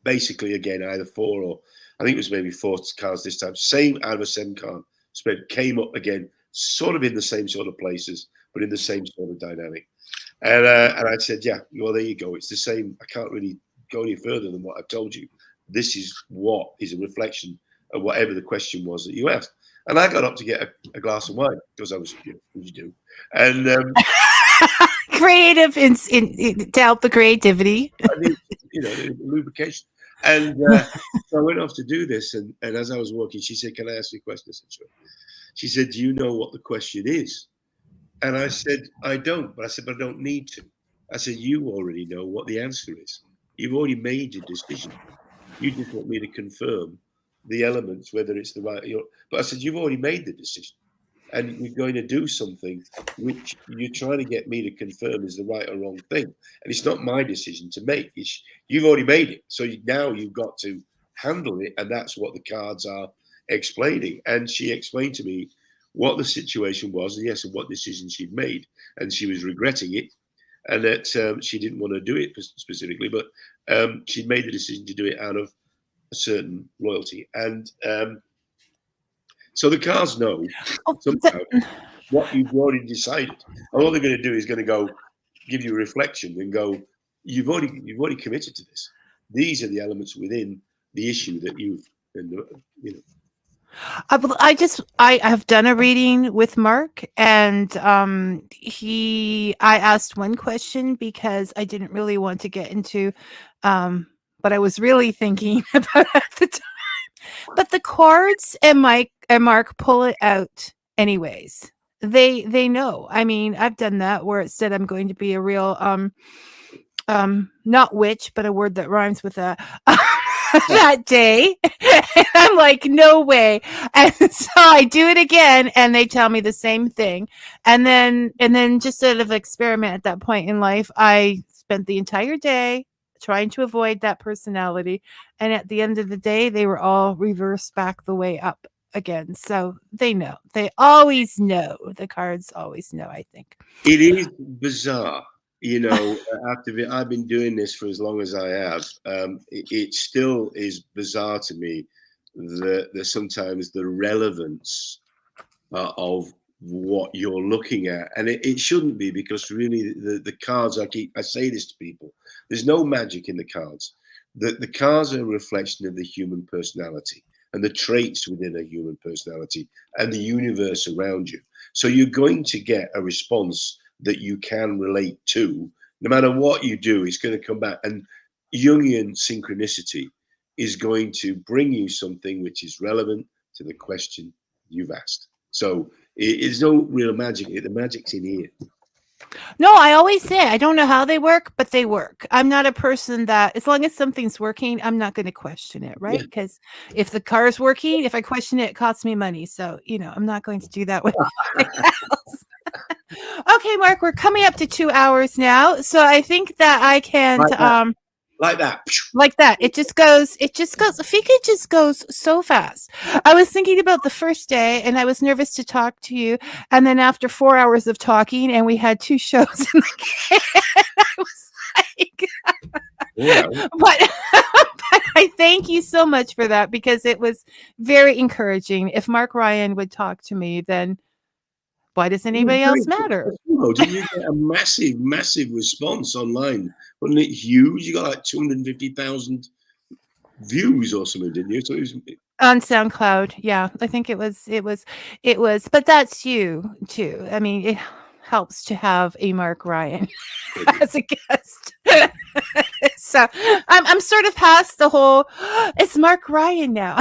basically again, either 4 or I think it was maybe 4 cards this time. Same out of a 7 card spread came up again, sort of in the same sort of places, but in the same sort of dynamic. And I said, yeah, well, there you go. It's the same. I can't really go any further than what I've told you. This is what is a reflection of whatever the question was that you asked. And I got up to get a glass of wine because I was, what you do? And creative to help the creativity. I need, lubrication. And so I went off to do this. And as I was walking, she said, can I ask you a question? I said, sure. She said, do you know what the question is? And I said, I don't. But I said, but I don't need to. I said, you already know what the answer is. You've already made your decision. You just want me to confirm the elements, whether it's the right. But I said, you've already made the decision. And you're going to do something which you're trying to get me to confirm is the right or wrong thing. And it's not my decision to make. You've already made it. So now you've got to handle it. And that's what the cards are explaining. And she explained to me what the situation was, and yes, and what decision she'd made. And she was regretting it. And that she didn't want to do it specifically, but she'd made the decision to do it out of a certain loyalty. And so the cards know somehow what you've already decided. And all they're going to do is going to go give you a reflection and go, you've already committed to this. These are the elements within the issue that you've, I have done a reading with Mark, and I asked one question because I didn't really want to get into, but I was really thinking about it at the time. But the cards and Mark pull it out anyways. They know. I mean, I've done that where it said I'm going to be a real not witch, but a word that rhymes with a that day. And I'm like, no way. And so I do it again and they tell me the same thing. And then just sort of experiment at that point in life, I spent the entire day trying to avoid that personality. And at the end of the day, they were all reversed back the way up again. So they know. They always know. The cards always know, I think. It is bizarre. After I've been doing this for as long as I have, it still is bizarre to me that sometimes the relevance of what you're looking at, and it shouldn't be, because really the cards, I say this to people, there's no magic in the cards. The cards are a reflection of the human personality and the traits within a human personality and the universe around you. So you're going to get a response that you can relate to. No matter what you do, it's going to come back. And Jungian synchronicity is going to bring you something which is relevant to the question you've asked. So it's no real magic. The magic's in here. No, I always say I don't know how they work, but they work. I'm not a person that, as long as something's working, I'm not going to question it, right? Because if the car is working, if I question it, it costs me money. So, I'm not going to do that with anything else. Okay, Mark, we're coming up to 2 hours now. So I think that I can like that. It just goes, Fika just goes so fast. I was thinking about the first day and I was nervous to talk to you. And then after 4 hours of talking and we had 2 shows in the can, I was like, but I thank you so much for that, because it was very encouraging. If Mark Ryan would talk to me, then why does anybody else matter? Didn't you get a massive response online? Wasn't it huge? You got like 250,000 views or something, didn't you? So it was on SoundCloud. Yeah, I think it was, but that's you too. I mean, it helps to have a Mark Ryan as a guest. So I'm sort of past the whole, it's Mark Ryan now.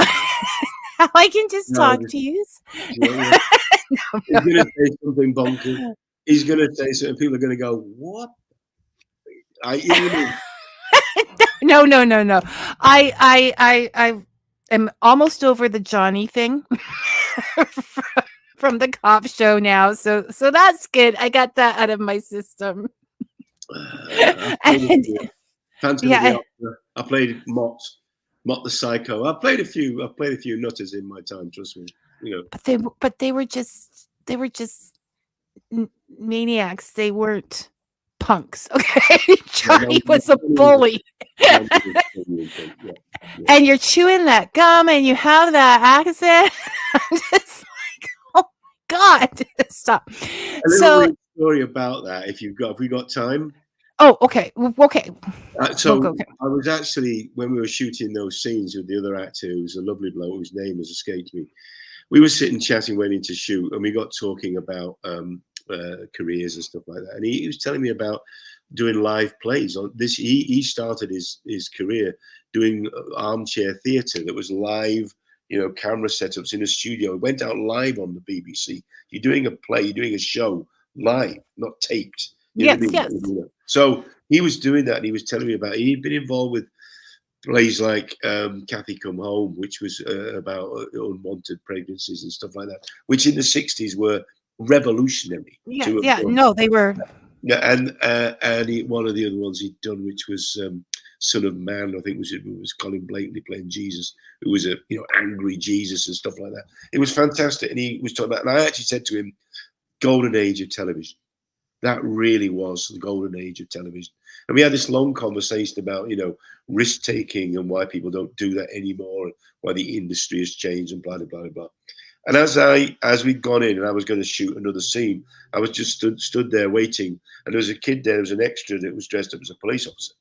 I can just talk to you. He's going to say something bonkers. He's going to say something. People are going to go, what? No, no, no, no. I am almost over the Johnny thing from the cop show now. So that's good. I got that out of my system. And Phantom of the yeah, Opera. I played Mott the Psycho. I played a few nutters in my time. Trust me. You know. but they were just maniacs. They weren't punks. Okay, Johnny was a bully. And you're chewing that gum and you have that accent. I'm just like, oh my God, stop. A little So, story about that, if we got time. oh, okay. Okay. So Okay. I was actually, when we were shooting those scenes with the other actor, who was a lovely bloke whose name has escaped me, we were sitting chatting, waiting to shoot, and we got talking about careers and stuff like that. And he was telling me about doing live plays. On this, he started his career doing armchair theatre that was live, camera setups in a studio. It went out live on the BBC. You're doing a play, you're doing a show live, not taped. Yes, yes. So he was doing that, and he was telling me about he'd been involved with plays like Kathy Come Home, which was about unwanted pregnancies and stuff like that, which in the 60s were revolutionary. Yeah, no, they were. Yeah, and one of the other ones he'd done, which was Son of Man, I think it was Colin Blakely playing Jesus, who was a angry Jesus and stuff like that. It was fantastic, and he was talking about, and I actually said to him, golden age of television. That really was the golden age of television. And we had this long conversation about, risk taking and why people don't do that anymore, and why the industry has changed and blah, blah, blah, blah. And as we'd gone in and I was going to shoot another scene, I was just stood there waiting. And there was a kid there, there was an extra that was dressed up as a police officer.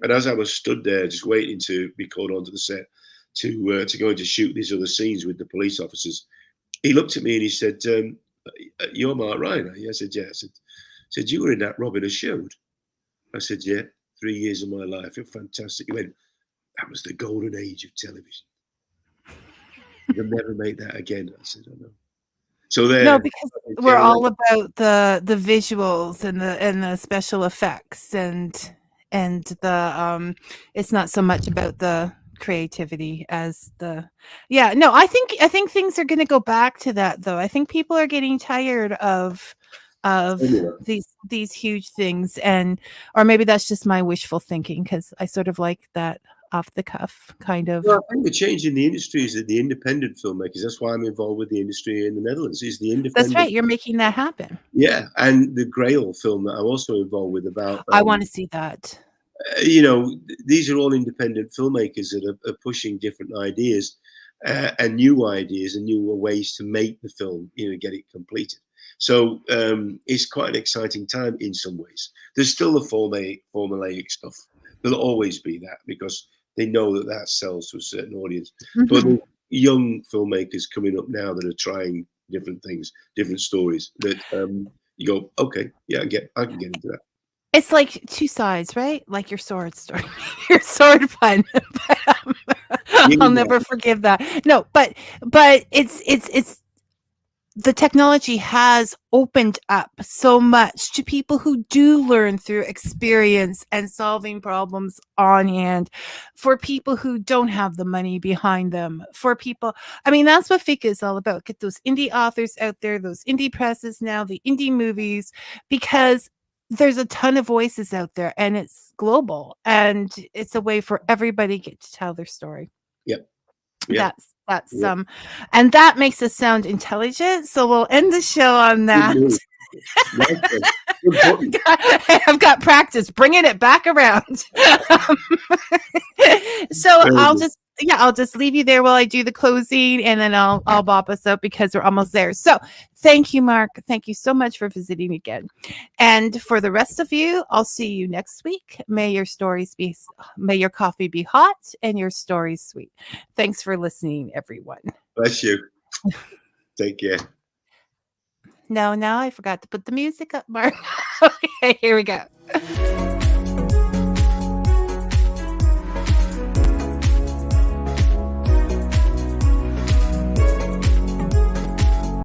And as I was stood there just waiting to be called onto the set to go in to shoot these other scenes with the police officers, he looked at me and he said, "You're Mark Ryan?" I said, "Yeah." I said, "You were in that Robin of Sherwood?" I said, "Yeah, 3 years of my life. It was fantastic." He went, "That was the golden age of television. You'll never make that again." I said, "I know." So there. No, because we're all about the visuals and the special effects and the it's not so much about the creativity as the I think things are going to go back to that, though. I think people are getting tired of these huge things, or maybe that's just my wishful thinking, because I sort of like that off the cuff kind of. Well, I think the change in the industry is that the independent filmmakers, that's why I'm involved with the industry in the Netherlands, is the independent. That's right, you're making that happen. Yeah, and the Grail film that I'm also involved with about I want to see that. These are all independent filmmakers that are pushing different ideas and new ideas and new ways to make the film, get it completed. So it's quite an exciting time in some ways. There's still the formulaic stuff. There'll always be that, because they know that sells to a certain audience. Mm-hmm. But the young filmmakers coming up now that are trying different things, different stories, that you go, okay, yeah, I can get into that. It's like two sides, right? Like your sword story, your sword pun. I'll never forgive that. No, but it's the technology has opened up so much to people who do learn through experience and solving problems on hand, for people who don't have the money behind them, for people. I mean, that's what Fika is all about. Get those indie authors out there, those indie presses now, the indie movies, because there's a ton of voices out there and it's global, and it's a way for everybody to get to tell their story. Yep. That's and that makes us sound intelligent, so we'll end the show on that. I've got practice bringing it back around. So I'll just leave you there while I do the closing, and then I'll bop us up because we're almost there. So thank you, Mark. Thank you so much for visiting again. And for the rest of you, I'll see you next week. May your coffee be hot and your stories sweet. Thanks for listening, everyone. Bless you. Take care. No, now I forgot to put the music up, Mark. Okay, here we go.